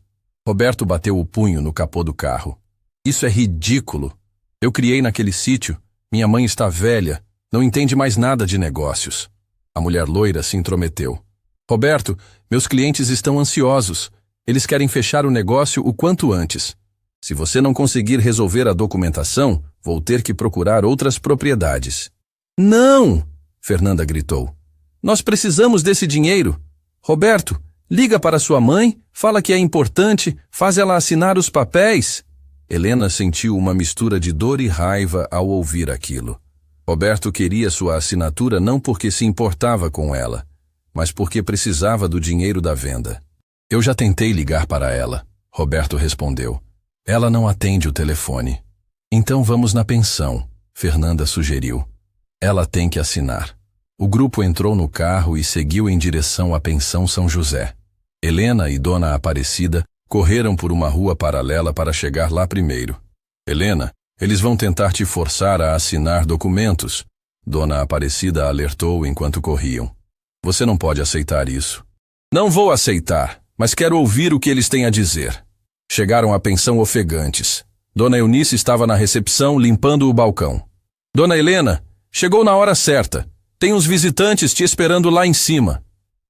Roberto bateu o punho no capô do carro. Isso é ridículo. Eu criei naquele sítio, minha mãe está velha, não entende mais nada de negócios. A mulher loira se intrometeu. Roberto, meus clientes estão ansiosos. Eles querem fechar o negócio o quanto antes. Se você não conseguir resolver a documentação, vou ter que procurar outras propriedades. Não! Fernanda gritou. Nós precisamos desse dinheiro. Roberto, liga para sua mãe, fala que é importante, faz ela assinar os papéis. Helena sentiu uma mistura de dor e raiva ao ouvir aquilo. Roberto queria sua assinatura não porque se importava com ela, mas porque precisava do dinheiro da venda. Eu já tentei ligar para ela, Roberto respondeu. Ela não atende o telefone. Então vamos na pensão, Fernanda sugeriu. Ela tem que assinar. O grupo entrou no carro e seguiu em direção à pensão São José. Helena e Dona Aparecida correram por uma rua paralela para chegar lá primeiro. Helena, eles vão tentar te forçar a assinar documentos, Dona Aparecida alertou enquanto corriam. Você não pode aceitar isso. Não vou aceitar, mas quero ouvir o que eles têm a dizer. Chegaram à pensão ofegantes. Dona Eunice estava na recepção limpando o balcão. Dona Helena, chegou na hora certa. Tem uns visitantes te esperando lá em cima.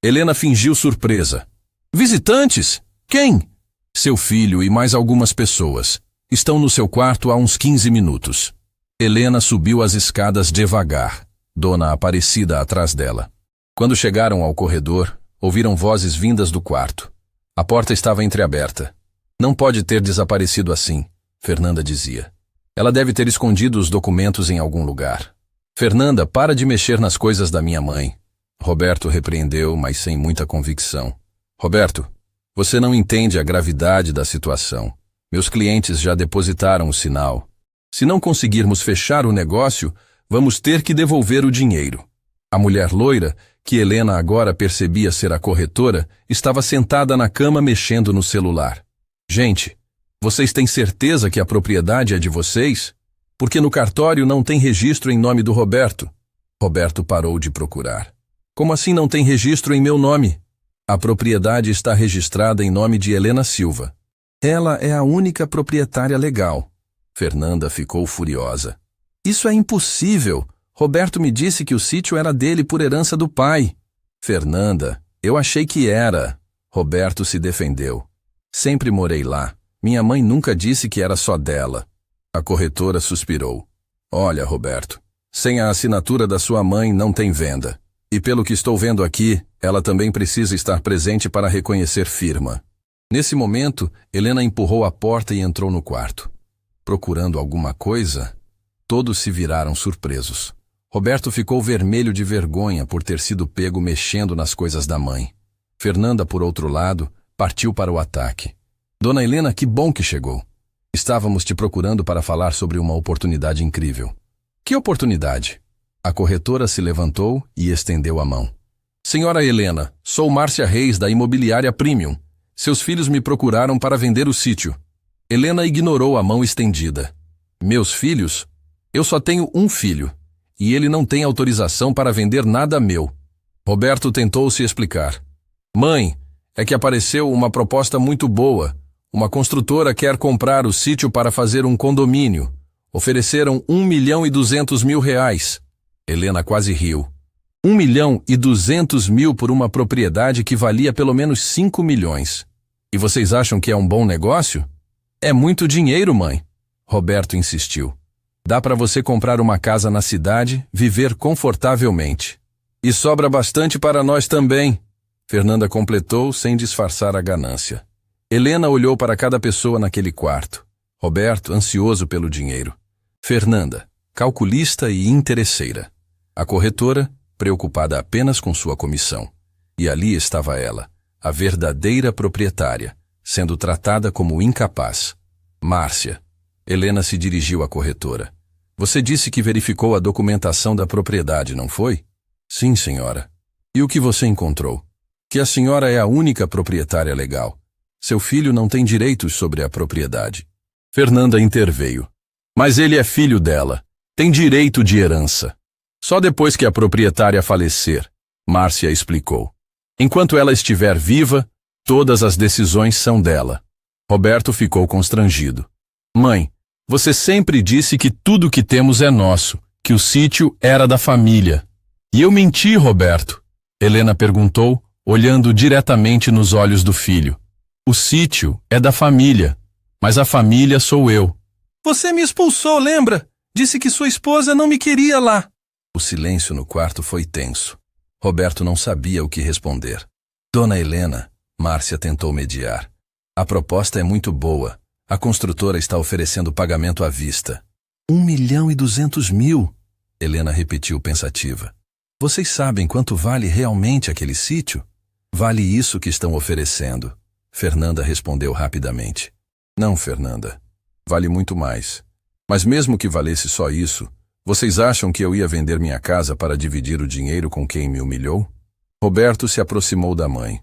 Helena fingiu surpresa. Visitantes? Quem? Seu filho e mais algumas pessoas. Estão no seu quarto há uns 15 minutos. Helena subiu as escadas devagar, Dona Aparecida atrás dela. Quando chegaram ao corredor, ouviram vozes vindas do quarto. A porta estava entreaberta. Não pode ter desaparecido assim, Fernanda dizia. Ela deve ter escondido os documentos em algum lugar. Fernanda, para de mexer nas coisas da minha mãe. Roberto repreendeu, mas sem muita convicção. Roberto, você não entende a gravidade da situação. Meus clientes já depositaram o sinal. Se não conseguirmos fechar o negócio, vamos ter que devolver o dinheiro. A mulher loira, que Helena agora percebia ser a corretora, estava sentada na cama mexendo no celular. Gente, vocês têm certeza que a propriedade é de vocês? Porque no cartório não tem registro em nome do Roberto. Roberto parou de procurar. Como assim não tem registro em meu nome? A propriedade está registrada em nome de Helena Silva. Ela é a única proprietária legal. Fernanda ficou furiosa. Isso é impossível. Roberto me disse que o sítio era dele por herança do pai. Fernanda, eu achei que era. Roberto se defendeu. Sempre morei lá. Minha mãe nunca disse que era só dela. A corretora suspirou. Olha, Roberto, sem a assinatura da sua mãe não tem venda. E pelo que estou vendo aqui, ela também precisa estar presente para reconhecer firma. Nesse momento, Helena empurrou a porta e entrou no quarto. Procurando alguma coisa, todos se viraram surpresos. Roberto ficou vermelho de vergonha por ter sido pego mexendo nas coisas da mãe. Fernanda, por outro lado, partiu para o ataque. Dona Helena, que bom que chegou. Estávamos te procurando para falar sobre uma oportunidade incrível. Que oportunidade? A corretora se levantou e estendeu a mão. Senhora Helena, sou Márcia Reis da Imobiliária Premium. Seus filhos me procuraram para vender o sítio. Helena ignorou a mão estendida. Meus filhos? Eu só tenho um filho. E ele não tem autorização para vender nada meu. Roberto tentou se explicar. Mãe, é que apareceu uma proposta muito boa. Uma construtora quer comprar o sítio para fazer um condomínio. Ofereceram R$1.200.000. Helena quase riu. 1.200.000 por uma propriedade que valia pelo menos 5 milhões. E vocês acham que é um bom negócio? É muito dinheiro, mãe. Roberto insistiu. Dá para você comprar uma casa na cidade, viver confortavelmente. E sobra bastante para nós também. Fernanda completou sem disfarçar a ganância. Helena olhou para cada pessoa naquele quarto. Roberto, ansioso pelo dinheiro. Fernanda, calculista e interesseira. A corretora, preocupada apenas com sua comissão. E ali estava ela, a verdadeira proprietária, sendo tratada como incapaz. Márcia. Helena se dirigiu à corretora. Você disse que verificou a documentação da propriedade, não foi? Sim, senhora. E o que você encontrou? Que a senhora é a única proprietária legal. Seu filho não tem direitos sobre a propriedade. Fernanda interveio. Mas ele é filho dela. Tem direito de herança. Só depois que a proprietária falecer, Márcia explicou. Enquanto ela estiver viva, todas as decisões são dela. Roberto ficou constrangido. Mãe, você sempre disse que tudo que temos é nosso, que o sítio era da família. E eu menti, Roberto? Helena perguntou, olhando diretamente nos olhos do filho. O sítio é da família, mas a família sou eu. Você me expulsou, lembra? Disse que sua esposa não me queria lá. O silêncio no quarto foi tenso. Roberto não sabia o que responder. Dona Helena, Márcia tentou mediar. A proposta é muito boa. A construtora está oferecendo pagamento à vista. 1.200.000, Helena repetiu pensativa. Vocês sabem quanto vale realmente aquele sítio? Vale isso que estão oferecendo. Fernanda respondeu rapidamente. Não, Fernanda. Vale muito mais. Mas mesmo que valesse só isso, vocês acham que eu ia vender minha casa para dividir o dinheiro com quem me humilhou? Roberto se aproximou da mãe.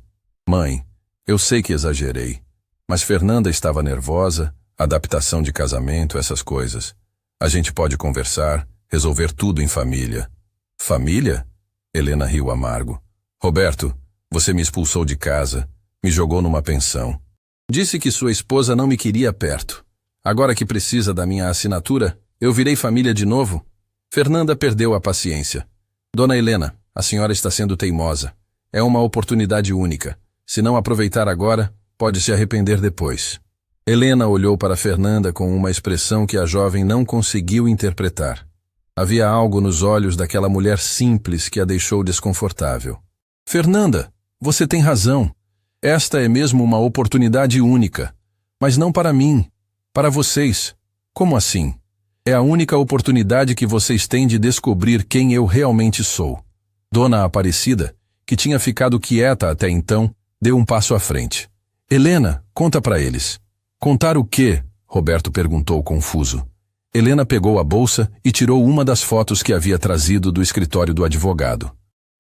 Mãe, eu sei que exagerei, mas Fernanda estava nervosa, adaptação de casamento, essas coisas. A gente pode conversar, resolver tudo em família. Família? Helena riu amargo. Roberto, você me expulsou de casa, me jogou numa pensão. Disse que sua esposa não me queria perto. Agora que precisa da minha assinatura, eu virei família de novo? Fernanda perdeu a paciência. Dona Helena, a senhora está sendo teimosa. É uma oportunidade única. Se não aproveitar agora, pode se arrepender depois. Helena olhou para Fernanda com uma expressão que a jovem não conseguiu interpretar. Havia algo nos olhos daquela mulher simples que a deixou desconfortável. Fernanda, você tem razão. Esta é mesmo uma oportunidade única. Mas não para mim, para vocês. Como assim? É a única oportunidade que vocês têm de descobrir quem eu realmente sou. Dona Aparecida, que tinha ficado quieta até então, deu um passo à frente. Helena, conta para eles. Contar o quê? Roberto perguntou confuso. Helena pegou a bolsa e tirou uma das fotos que havia trazido do escritório do advogado.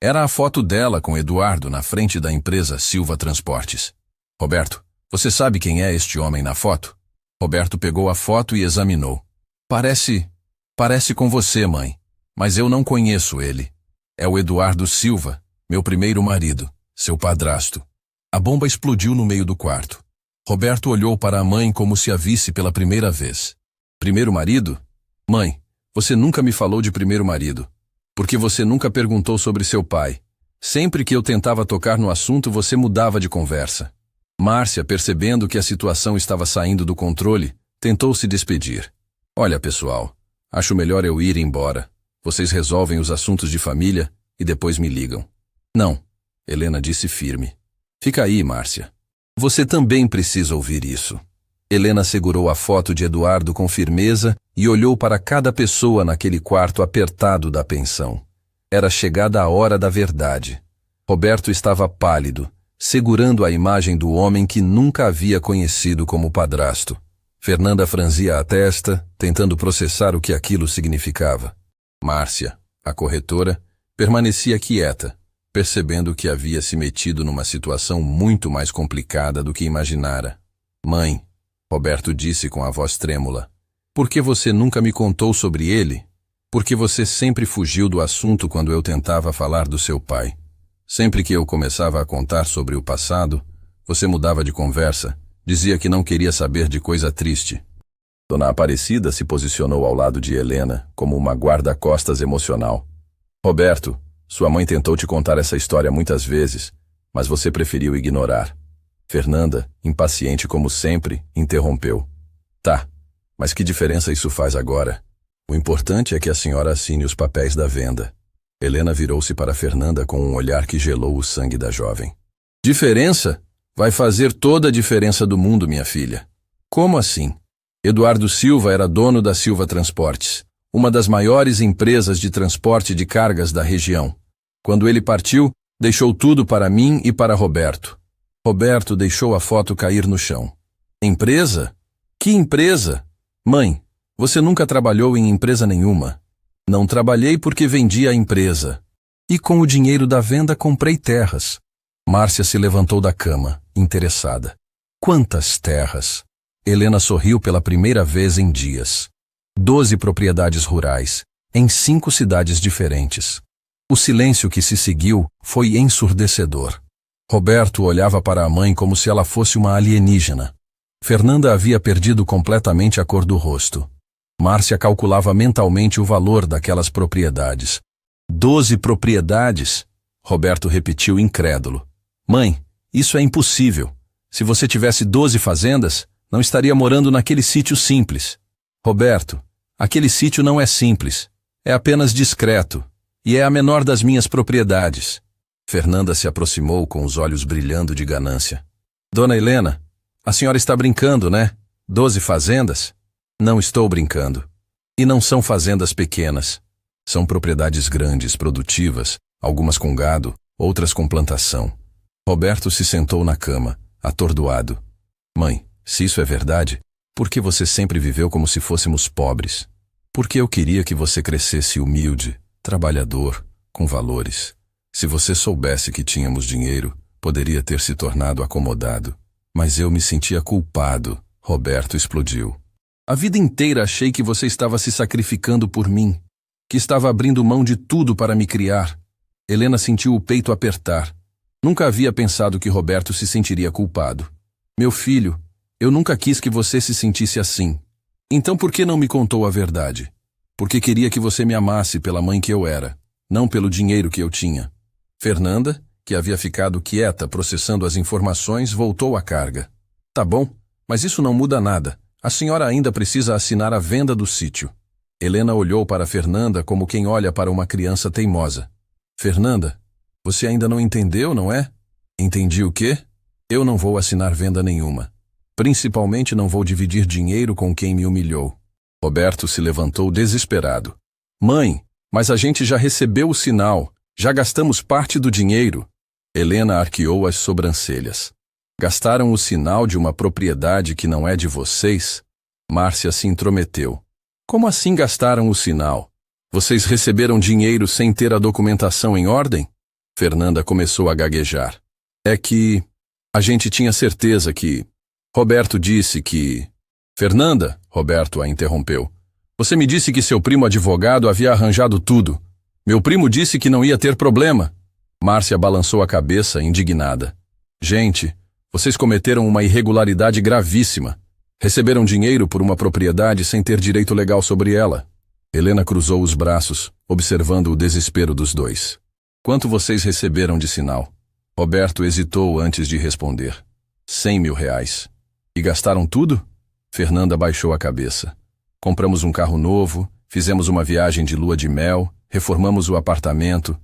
Era a foto dela com Eduardo na frente da empresa Silva Transportes. Roberto, você sabe quem é este homem na foto? Roberto pegou a foto e examinou. Parece com você, mãe, mas eu não conheço ele. É o Eduardo Silva, meu primeiro marido, seu padrasto. A bomba explodiu no meio do quarto. Roberto olhou para a mãe como se a visse pela primeira vez. Primeiro marido? Mãe, você nunca me falou de primeiro marido. Porque você nunca perguntou sobre seu pai. Sempre que eu tentava tocar no assunto, você mudava de conversa. Márcia, percebendo que a situação estava saindo do controle, tentou se despedir. Olha, pessoal, acho melhor eu ir embora. Vocês resolvem os assuntos de família e depois me ligam. Não, Helena disse firme. Fica aí, Márcia. Você também precisa ouvir isso. Helena segurou a foto de Eduardo com firmeza e olhou para cada pessoa naquele quarto apertado da pensão. Era chegada a hora da verdade. Roberto estava pálido, segurando a imagem do homem que nunca havia conhecido como padrasto. Fernanda franzia a testa, tentando processar o que aquilo significava. Márcia, a corretora, permanecia quieta, percebendo que havia se metido numa situação muito mais complicada do que imaginara. Mãe, Roberto disse com a voz trêmula, por que você nunca me contou sobre ele? Porque você sempre fugiu do assunto quando eu tentava falar do seu pai. Sempre que eu começava a contar sobre o passado, você mudava de conversa, dizia que não queria saber de coisa triste. Dona Aparecida se posicionou ao lado de Helena, como uma guarda-costas emocional. Roberto, sua mãe tentou te contar essa história muitas vezes, mas você preferiu ignorar. Fernanda, impaciente como sempre, interrompeu. Tá, mas que diferença isso faz agora? O importante é que a senhora assine os papéis da venda. Helena virou-se para Fernanda com um olhar que gelou o sangue da jovem. Diferença? Vai fazer toda a diferença do mundo, minha filha. Como assim? Eduardo Silva era dono da Silva Transportes, uma das maiores empresas de transporte de cargas da região. Quando ele partiu, deixou tudo para mim e para Roberto. Roberto deixou a foto cair no chão. Empresa? Que empresa? Mãe, você nunca trabalhou em empresa nenhuma. Não trabalhei porque vendi a empresa. E com o dinheiro da venda comprei terras. Márcia se levantou da cama, interessada. Quantas terras? Helena sorriu pela primeira vez em dias. 12 propriedades rurais, em 5 cidades diferentes. O silêncio que se seguiu foi ensurdecedor. Roberto olhava para a mãe como se ela fosse uma alienígena. Fernanda havia perdido completamente a cor do rosto. Márcia calculava mentalmente o valor daquelas propriedades. 12 propriedades? Roberto repetiu incrédulo. Mãe, isso é impossível. Se você tivesse 12 fazendas, não estaria morando naquele sítio simples. Roberto, aquele sítio não é simples. É apenas discreto. E é a menor das minhas propriedades. Fernanda se aproximou com os olhos brilhando de ganância. Dona Helena, a senhora está brincando, né? 12 fazendas? Não estou brincando. E não são fazendas pequenas. São propriedades grandes, produtivas, algumas com gado, outras com plantação. Roberto se sentou na cama, atordoado. Mãe, se isso é verdade, por que você sempre viveu como se fôssemos pobres? Porque eu queria que você crescesse humilde, trabalhador, com valores. Se você soubesse que tínhamos dinheiro, poderia ter se tornado acomodado. Mas eu me sentia culpado. Roberto explodiu. A vida inteira achei que você estava se sacrificando por mim, que estava abrindo mão de tudo para me criar. Helena sentiu o peito apertar. Nunca havia pensado que Roberto se sentiria culpado. Meu filho, eu nunca quis que você se sentisse assim. Então por que não me contou a verdade? Porque queria que você me amasse pela mãe que eu era, não pelo dinheiro que eu tinha. Fernanda, que havia ficado quieta processando as informações, voltou à carga. Tá bom, mas isso não muda nada. A senhora ainda precisa assinar a venda do sítio. Helena olhou para Fernanda como quem olha para uma criança teimosa. Fernanda, você ainda não entendeu, não é? Entendi o quê? Eu não vou assinar venda nenhuma. Principalmente não vou dividir dinheiro com quem me humilhou. Roberto se levantou desesperado. Mãe, mas a gente já recebeu o sinal. Já gastamos parte do dinheiro. Helena arqueou as sobrancelhas. Gastaram o sinal de uma propriedade que não é de vocês? Márcia se intrometeu. Como assim gastaram o sinal? Vocês receberam dinheiro sem ter a documentação em ordem? Fernanda começou a gaguejar. É que a gente tinha certeza que... Roberto disse que... Fernanda, Roberto a interrompeu. Você me disse que seu primo advogado havia arranjado tudo. Meu primo disse que não ia ter problema. Márcia balançou a cabeça, indignada. Gente, vocês cometeram uma irregularidade gravíssima. Receberam dinheiro por uma propriedade sem ter direito legal sobre ela. Helena cruzou os braços, observando o desespero dos dois. Quanto vocês receberam de sinal? Roberto hesitou antes de responder. 100 mil reais. E gastaram tudo? Fernanda baixou a cabeça. Compramos um carro novo, fizemos uma viagem de lua de mel, reformamos o apartamento.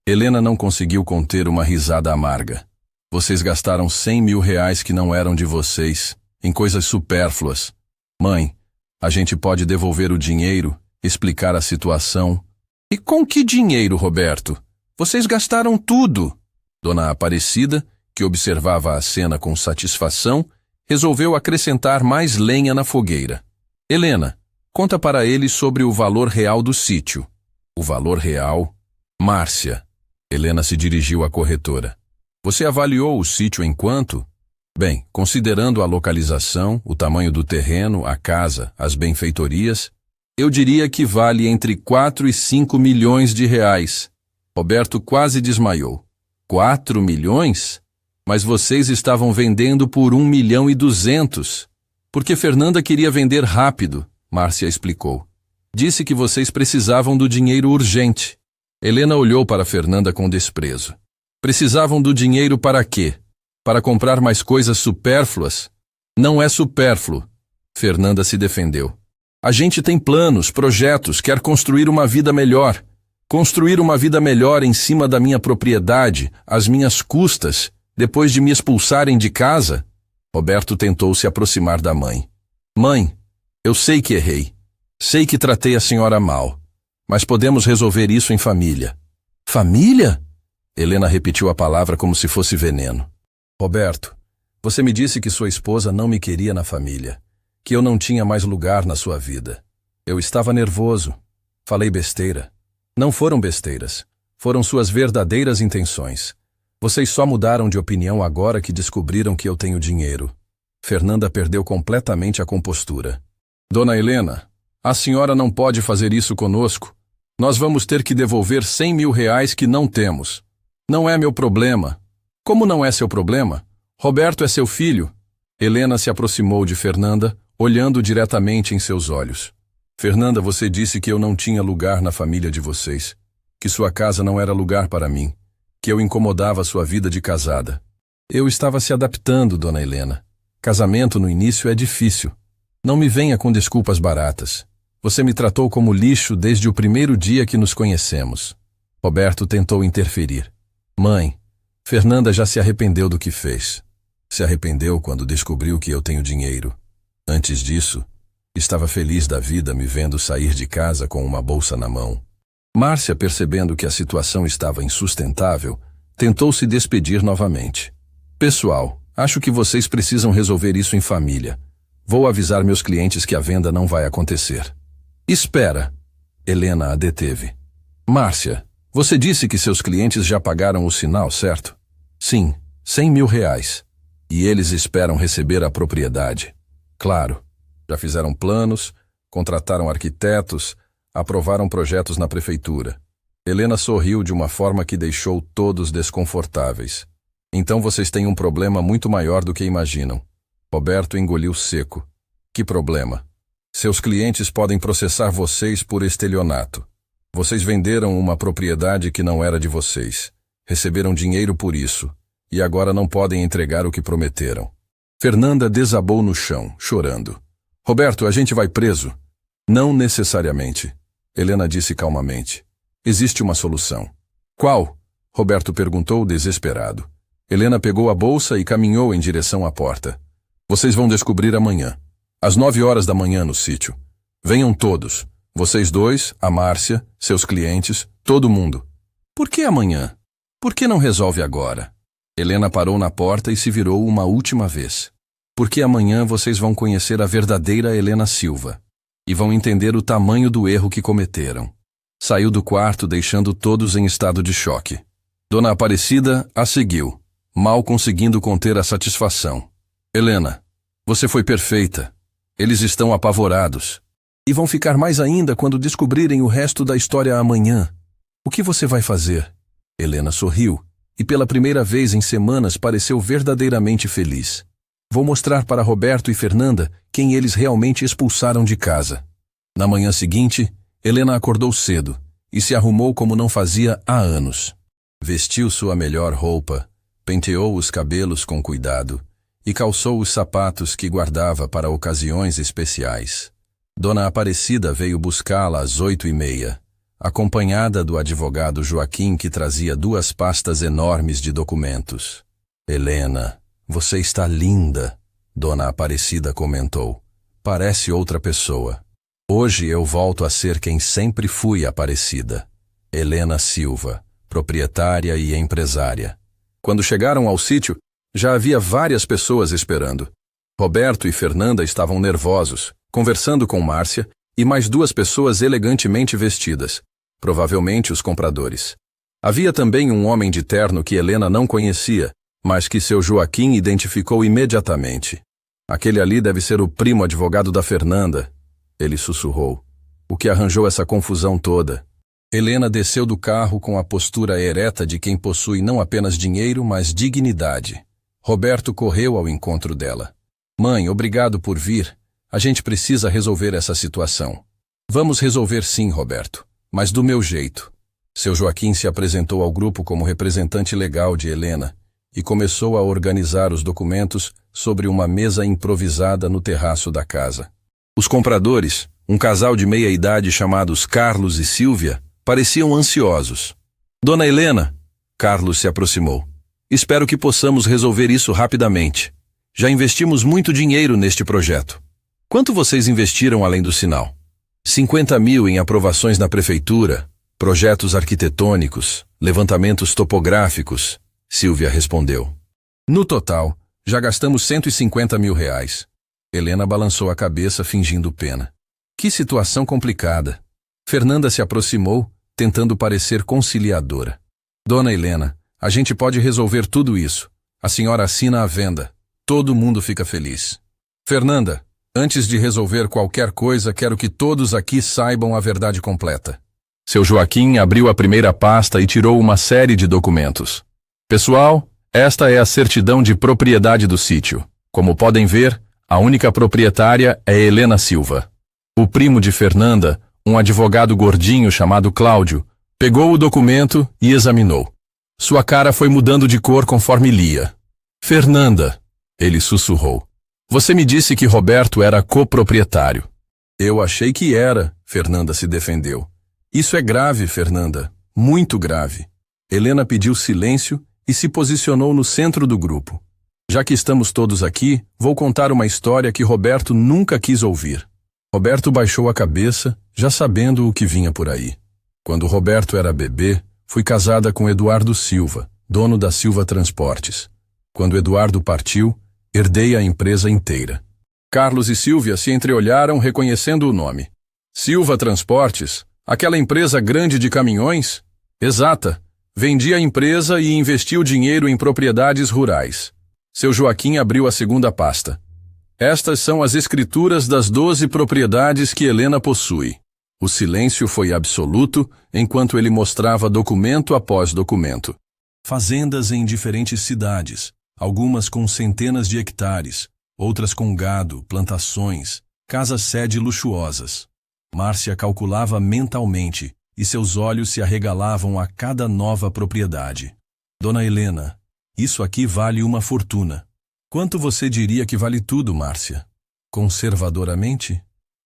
Helena não conseguiu conter uma risada amarga. Vocês gastaram 100 mil reais que não eram de vocês, em coisas supérfluas. Mãe, a gente pode devolver o dinheiro, explicar a situação. E com que dinheiro, Roberto? Vocês gastaram tudo. Dona Aparecida, que observava a cena com satisfação, resolveu acrescentar mais lenha na fogueira. Helena, conta para ele sobre o valor real do sítio. O valor real? Márcia. Helena se dirigiu à corretora. Você avaliou o sítio em quanto? Bem, considerando a localização, o tamanho do terreno, a casa, as benfeitorias, eu diria que vale entre 4 e 5 milhões de reais. Roberto quase desmaiou. 4 milhões? Mas vocês estavam vendendo por 1.200.000. Porque Fernanda queria vender rápido, Márcia explicou. Disse que vocês precisavam do dinheiro urgente. Helena olhou para Fernanda com desprezo. Precisavam do dinheiro para quê? Para comprar mais coisas supérfluas? Não é supérfluo. Fernanda se defendeu. A gente tem planos, projetos, quer construir uma vida melhor. Construir uma vida melhor em cima da minha propriedade, às minhas custas, depois de me expulsarem de casa? Roberto tentou se aproximar da mãe. Mãe, eu sei que errei. Sei que tratei a senhora mal. Mas podemos resolver isso em família. Família? Helena repetiu a palavra como se fosse veneno. Roberto, você me disse que sua esposa não me queria na família, que eu não tinha mais lugar na sua vida. Eu estava nervoso. Falei besteira. Não foram besteiras. Foram suas verdadeiras intenções. Vocês só mudaram de opinião agora que descobriram que eu tenho dinheiro. Fernanda perdeu completamente a compostura. Dona Helena, a senhora não pode fazer isso conosco. Nós vamos ter que devolver 100 mil reais que não temos. Não é meu problema. Como não é seu problema? Roberto é seu filho. Helena se aproximou de Fernanda, olhando diretamente em seus olhos. Fernanda, você disse que eu não tinha lugar na família de vocês, que sua casa não era lugar para mim, que eu incomodava sua vida de casada. Eu estava se adaptando, dona Helena. Casamento no início é difícil. Não me venha com desculpas baratas. Você me tratou como lixo desde o primeiro dia que nos conhecemos. Roberto tentou interferir. Mãe, Fernanda já se arrependeu do que fez. Se arrependeu quando descobriu que eu tenho dinheiro. Antes disso, estava feliz da vida me vendo sair de casa com uma bolsa na mão. Márcia, percebendo que a situação estava insustentável, tentou se despedir novamente. Pessoal, acho que vocês precisam resolver isso em família. Vou avisar meus clientes que a venda não vai acontecer. Espera. Helena a deteve. Márcia, você disse que seus clientes já pagaram o sinal, certo? Sim, 100 mil reais. E eles esperam receber a propriedade. Claro. Já fizeram planos, contrataram arquitetos, aprovaram projetos na prefeitura. Helena sorriu de uma forma que deixou todos desconfortáveis. Então vocês têm um problema muito maior do que imaginam. Roberto engoliu seco. Que problema? Seus clientes podem processar vocês por estelionato. Vocês venderam uma propriedade que não era de vocês. Receberam dinheiro por isso. E agora não podem entregar o que prometeram. Fernanda desabou no chão, chorando. Roberto, a gente vai preso. Não necessariamente. Helena disse calmamente. Existe uma solução. Qual? Roberto perguntou desesperado. Helena pegou a bolsa e caminhou em direção à porta. Vocês vão descobrir amanhã. Às 9 horas da manhã no sítio. Venham todos. Vocês dois, a Márcia, seus clientes, todo mundo. Por que amanhã? Por que não resolve agora? Helena parou na porta e se virou uma última vez. Porque amanhã vocês vão conhecer a verdadeira Helena Silva e vão entender o tamanho do erro que cometeram. Saiu do quarto deixando todos em estado de choque. Dona Aparecida a seguiu, mal conseguindo conter a satisfação. Helena, você foi perfeita. Eles estão apavorados. E vão ficar mais ainda quando descobrirem o resto da história amanhã. O que você vai fazer? Helena sorriu e pela primeira vez em semanas pareceu verdadeiramente feliz. Vou mostrar para Roberto e Fernanda quem eles realmente expulsaram de casa. Na manhã seguinte, Helena acordou cedo e se arrumou como não fazia há anos. Vestiu sua melhor roupa, penteou os cabelos com cuidado e calçou os sapatos que guardava para ocasiões especiais. Dona Aparecida veio buscá-la às 8h30, acompanhada do advogado Joaquim, que trazia 2 pastas enormes de documentos. Helena, você está linda, Dona Aparecida comentou. Parece outra pessoa. Hoje eu volto a ser quem sempre fui, Aparecida. Helena Silva, proprietária e empresária. Quando chegaram ao sítio, já havia várias pessoas esperando. Roberto e Fernanda estavam nervosos, conversando com Márcia e mais 2 pessoas elegantemente vestidas, provavelmente os compradores. Havia também um homem de terno que Helena não conhecia, mas que seu Joaquim identificou imediatamente. Aquele ali deve ser o primo advogado da Fernanda, ele sussurrou. O que arranjou essa confusão toda? Helena desceu do carro com a postura ereta de quem possui não apenas dinheiro, mas dignidade. Roberto correu ao encontro dela. Mãe, obrigado por vir. A gente precisa resolver essa situação. Vamos resolver sim, Roberto, mas do meu jeito. Seu Joaquim se apresentou ao grupo como representante legal de Helena e começou a organizar os documentos sobre uma mesa improvisada no terraço da casa. Os compradores, um casal de meia-idade chamados Carlos e Silvia, pareciam ansiosos. Dona Helena, Carlos se aproximou. Espero que possamos resolver isso rapidamente. Já investimos muito dinheiro neste projeto. Quanto vocês investiram além do sinal? 50 mil em aprovações na prefeitura, projetos arquitetônicos, levantamentos topográficos, Silvia respondeu. No total, já gastamos 150 mil reais. Helena balançou a cabeça fingindo pena. Que situação complicada. Fernanda se aproximou, tentando parecer conciliadora. Dona Helena, a gente pode resolver tudo isso. A senhora assina a venda. Todo mundo fica feliz. Fernanda, antes de resolver qualquer coisa, quero que todos aqui saibam a verdade completa. Seu Joaquim abriu a primeira pasta e tirou uma série de documentos. Pessoal, esta é a certidão de propriedade do sítio. Como podem ver, a única proprietária é Helena Silva. O primo de Fernanda, um advogado gordinho chamado Cláudio, pegou o documento e examinou. Sua cara foi mudando de cor conforme lia. Fernanda, ele sussurrou. Você me disse que Roberto era coproprietário. Eu achei que era, Fernanda se defendeu. Isso é grave, Fernanda, muito grave. Helena pediu silêncio e se posicionou no centro do grupo. Já que estamos todos aqui, vou contar uma história que Roberto nunca quis ouvir. Roberto baixou a cabeça, já sabendo o que vinha por aí. Quando Roberto era bebê, fui casada com Eduardo Silva, dono da Silva Transportes. Quando Eduardo partiu, herdei a empresa inteira. Carlos e Silvia se entreolharam reconhecendo o nome. Silva Transportes? Aquela empresa grande de caminhões? Exata. Vendi a empresa e investi o dinheiro em propriedades rurais. Seu Joaquim abriu a segunda pasta. Estas são as escrituras das 12 propriedades que Helena possui. O silêncio foi absoluto enquanto ele mostrava documento após documento. Fazendas em diferentes cidades, algumas com centenas de hectares, outras com gado, plantações, casas-sede luxuosas. Márcia calculava mentalmente e seus olhos se arregalavam a cada nova propriedade. Dona Helena, isso aqui vale uma fortuna. Quanto você diria que vale tudo, Márcia? Conservadoramente?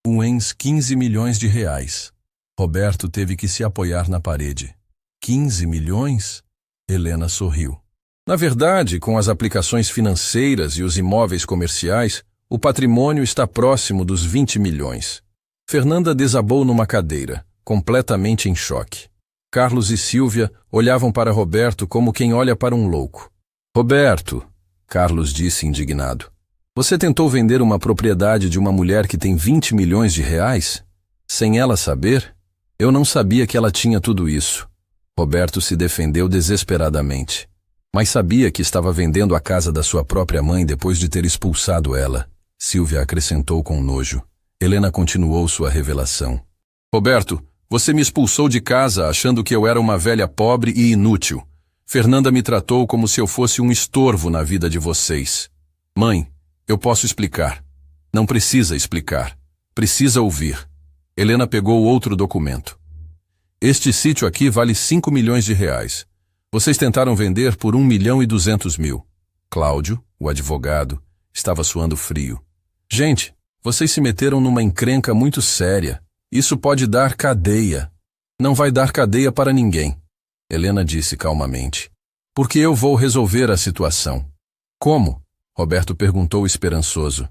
Uns 15 milhões de reais. Roberto teve que se apoiar na parede. 15 milhões? Helena sorriu. Na verdade, com as aplicações financeiras e os imóveis comerciais, o patrimônio está próximo dos 20 milhões. Fernanda desabou numa cadeira, completamente em choque. Carlos e Sílvia olhavam para Roberto como quem olha para um louco. Roberto, Carlos disse indignado, você tentou vender uma propriedade de uma mulher que tem 20 milhões de reais? Sem ela saber? Eu não sabia que ela tinha tudo isso. Roberto se defendeu desesperadamente. Mas sabia que estava vendendo a casa da sua própria mãe depois de ter expulsado ela. Sílvia acrescentou com nojo. Helena continuou sua revelação. Roberto, você me expulsou de casa achando que eu era uma velha pobre e inútil. Fernanda me tratou como se eu fosse um estorvo na vida de vocês. Mãe, eu posso explicar. Não precisa explicar. Precisa ouvir. Helena pegou outro documento. Este sítio aqui vale 5 milhões de reais. Vocês tentaram vender por 1.200.000. Cláudio, o advogado, estava suando frio. Gente, vocês se meteram numa encrenca muito séria. Isso pode dar cadeia. Não vai dar cadeia para ninguém. Helena disse calmamente. Porque eu vou resolver a situação. Como? Roberto perguntou esperançoso.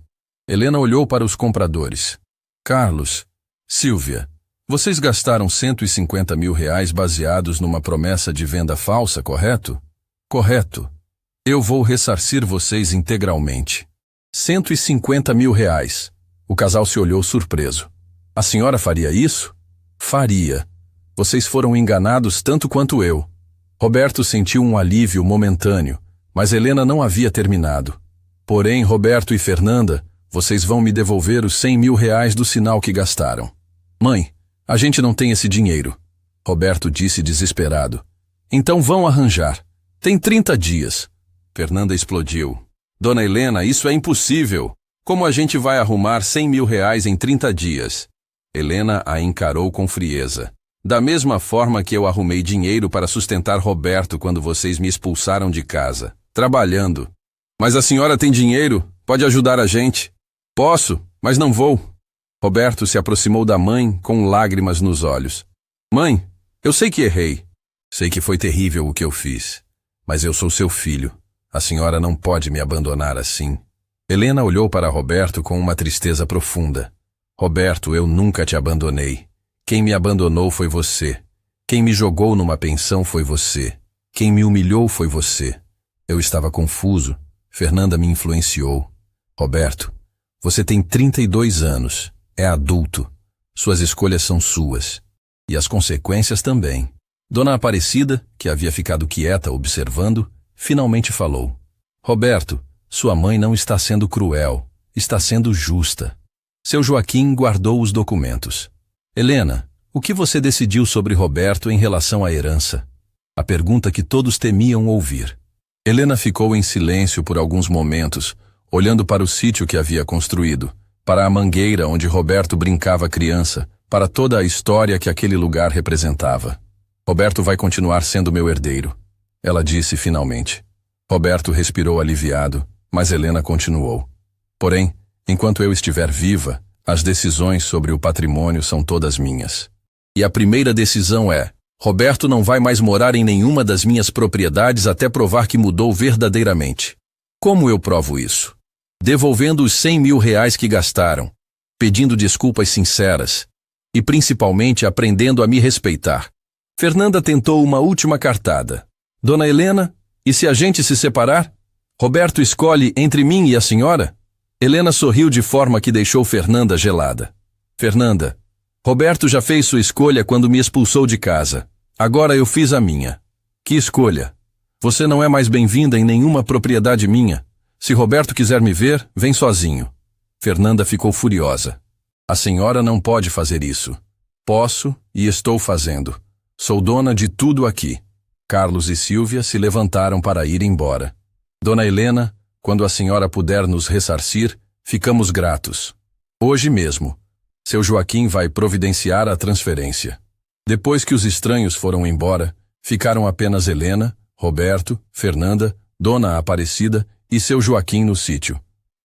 Helena olhou para os compradores. Carlos, Sílvia, vocês gastaram 150 mil reais baseados numa promessa de venda falsa, correto? Correto. Eu vou ressarcir vocês integralmente. 150 mil reais. O casal se olhou surpreso. A senhora faria isso? Faria. Vocês foram enganados tanto quanto eu. Roberto sentiu um alívio momentâneo, mas Helena não havia terminado. Porém, Roberto e Fernanda, vocês vão me devolver os 100 mil reais do sinal que gastaram. Mãe, a gente não tem esse dinheiro. Roberto disse desesperado. Então vão arranjar. Tem 30 dias. Fernanda explodiu. Dona Helena, isso é impossível. Como a gente vai arrumar 100 mil reais em 30 dias? Helena a encarou com frieza. Da mesma forma que eu arrumei dinheiro para sustentar Roberto quando vocês me expulsaram de casa. Trabalhando. Mas a senhora tem dinheiro? Pode ajudar a gente? Posso, mas não vou. Roberto se aproximou da mãe com lágrimas nos olhos. Mãe, eu sei que errei. Sei que foi terrível o que eu fiz. Mas eu sou seu filho. A senhora não pode me abandonar assim. Helena olhou para Roberto com uma tristeza profunda. Roberto, eu nunca te abandonei. Quem me abandonou foi você. Quem me jogou numa pensão foi você. Quem me humilhou foi você. Eu estava confuso. Fernanda me influenciou. Roberto, você tem 32 anos. É adulto. Suas escolhas são suas. E as consequências também. Dona Aparecida, que havia ficado quieta observando, finalmente falou. Roberto, sua mãe não está sendo cruel. Está sendo justa. Seu Joaquim guardou os documentos. Helena, o que você decidiu sobre Roberto em relação à herança? A pergunta que todos temiam ouvir. Helena ficou em silêncio por alguns momentos, olhando para o sítio que havia construído, para a mangueira onde Roberto brincava criança, para toda a história que aquele lugar representava. Roberto vai continuar sendo meu herdeiro, ela disse finalmente. Roberto respirou aliviado, mas Helena continuou. Porém, enquanto eu estiver viva, as decisões sobre o patrimônio são todas minhas. E a primeira decisão é: Roberto não vai mais morar em nenhuma das minhas propriedades até provar que mudou verdadeiramente. Como eu provo isso? Devolvendo os 100 mil reais que gastaram, pedindo desculpas sinceras e principalmente aprendendo a me respeitar. Fernanda tentou uma última cartada. Dona Helena, e se a gente se separar? Roberto escolhe entre mim e a senhora? Helena sorriu de forma que deixou Fernanda gelada. Fernanda, Roberto já fez sua escolha quando me expulsou de casa. Agora eu fiz a minha. Que escolha? Você não é mais bem-vinda em nenhuma propriedade minha. Se Roberto quiser me ver, vem sozinho. Fernanda ficou furiosa. A senhora não pode fazer isso. Posso e estou fazendo. Sou dona de tudo aqui. Carlos e Sílvia se levantaram para ir embora. Dona Helena, quando a senhora puder nos ressarcir, ficamos gratos. Hoje mesmo. Seu Joaquim vai providenciar a transferência. Depois que os estranhos foram embora, ficaram apenas Helena, Roberto, Fernanda, Dona Aparecida e seu Joaquim no sítio.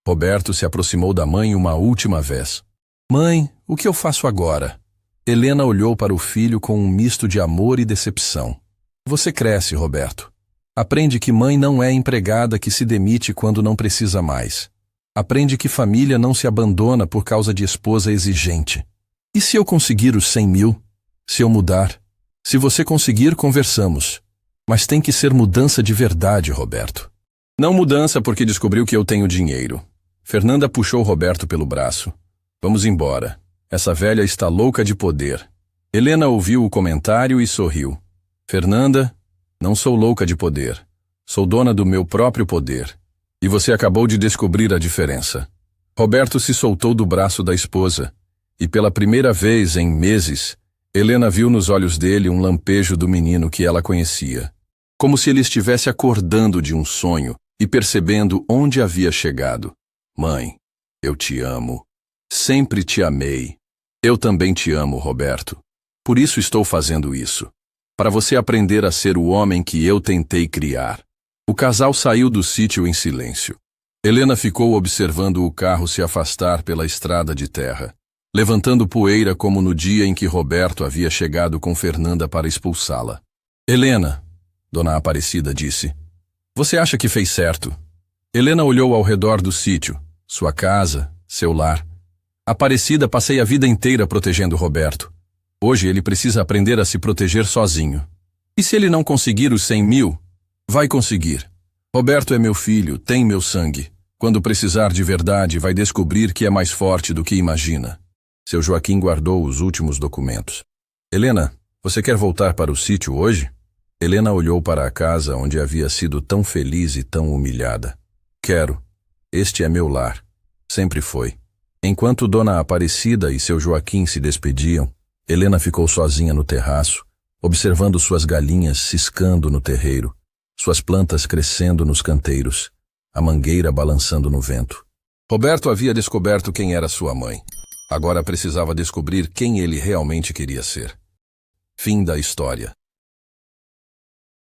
Roberto se aproximou da mãe uma última vez. Mãe, o que eu faço agora? Helena olhou para o filho com um misto de amor e decepção. Você cresce, Roberto. Aprende que mãe não é empregada que se demite quando não precisa mais. Aprende que família não se abandona por causa de esposa exigente. E se eu conseguir os 100 mil? Se eu mudar? Se você conseguir, conversamos. Mas tem que ser mudança de verdade, Roberto. Não mudança porque descobriu que eu tenho dinheiro. Fernanda puxou Roberto pelo braço. Vamos embora. Essa velha está louca de poder. Helena ouviu o comentário e sorriu. Fernanda, não sou louca de poder. Sou dona do meu próprio poder. E você acabou de descobrir a diferença. Roberto se soltou do braço da esposa. E pela primeira vez em meses, Helena viu nos olhos dele um lampejo do menino que ela conhecia. Como se ele estivesse acordando de um sonho e percebendo onde havia chegado. Mãe, eu te amo. Sempre te amei. Eu também te amo, Roberto. Por isso estou fazendo isso. Para você aprender a ser o homem que eu tentei criar. O casal saiu do sítio em silêncio. Helena ficou observando o carro se afastar pela estrada de terra, levantando poeira como no dia em que Roberto havia chegado com Fernanda para expulsá-la. Helena, Dona Aparecida disse, você acha que fez certo? Helena olhou ao redor do sítio, sua casa, seu lar. Aparecida, passei a vida inteira protegendo Roberto. Hoje ele precisa aprender a se proteger sozinho. E se ele não conseguir os 100.000, vai conseguir. Roberto é meu filho, tem meu sangue. Quando precisar de verdade, vai descobrir que é mais forte do que imagina. Seu Joaquim guardou os últimos documentos. Helena, você quer voltar para o sítio hoje? Helena olhou para a casa onde havia sido tão feliz e tão humilhada. Quero. Este é meu lar. Sempre foi. Enquanto Dona Aparecida e seu Joaquim se despediam, Helena ficou sozinha no terraço, observando suas galinhas ciscando no terreiro, suas plantas crescendo nos canteiros, a mangueira balançando no vento. Roberto havia descoberto quem era sua mãe. Agora precisava descobrir quem ele realmente queria ser. Fim da história.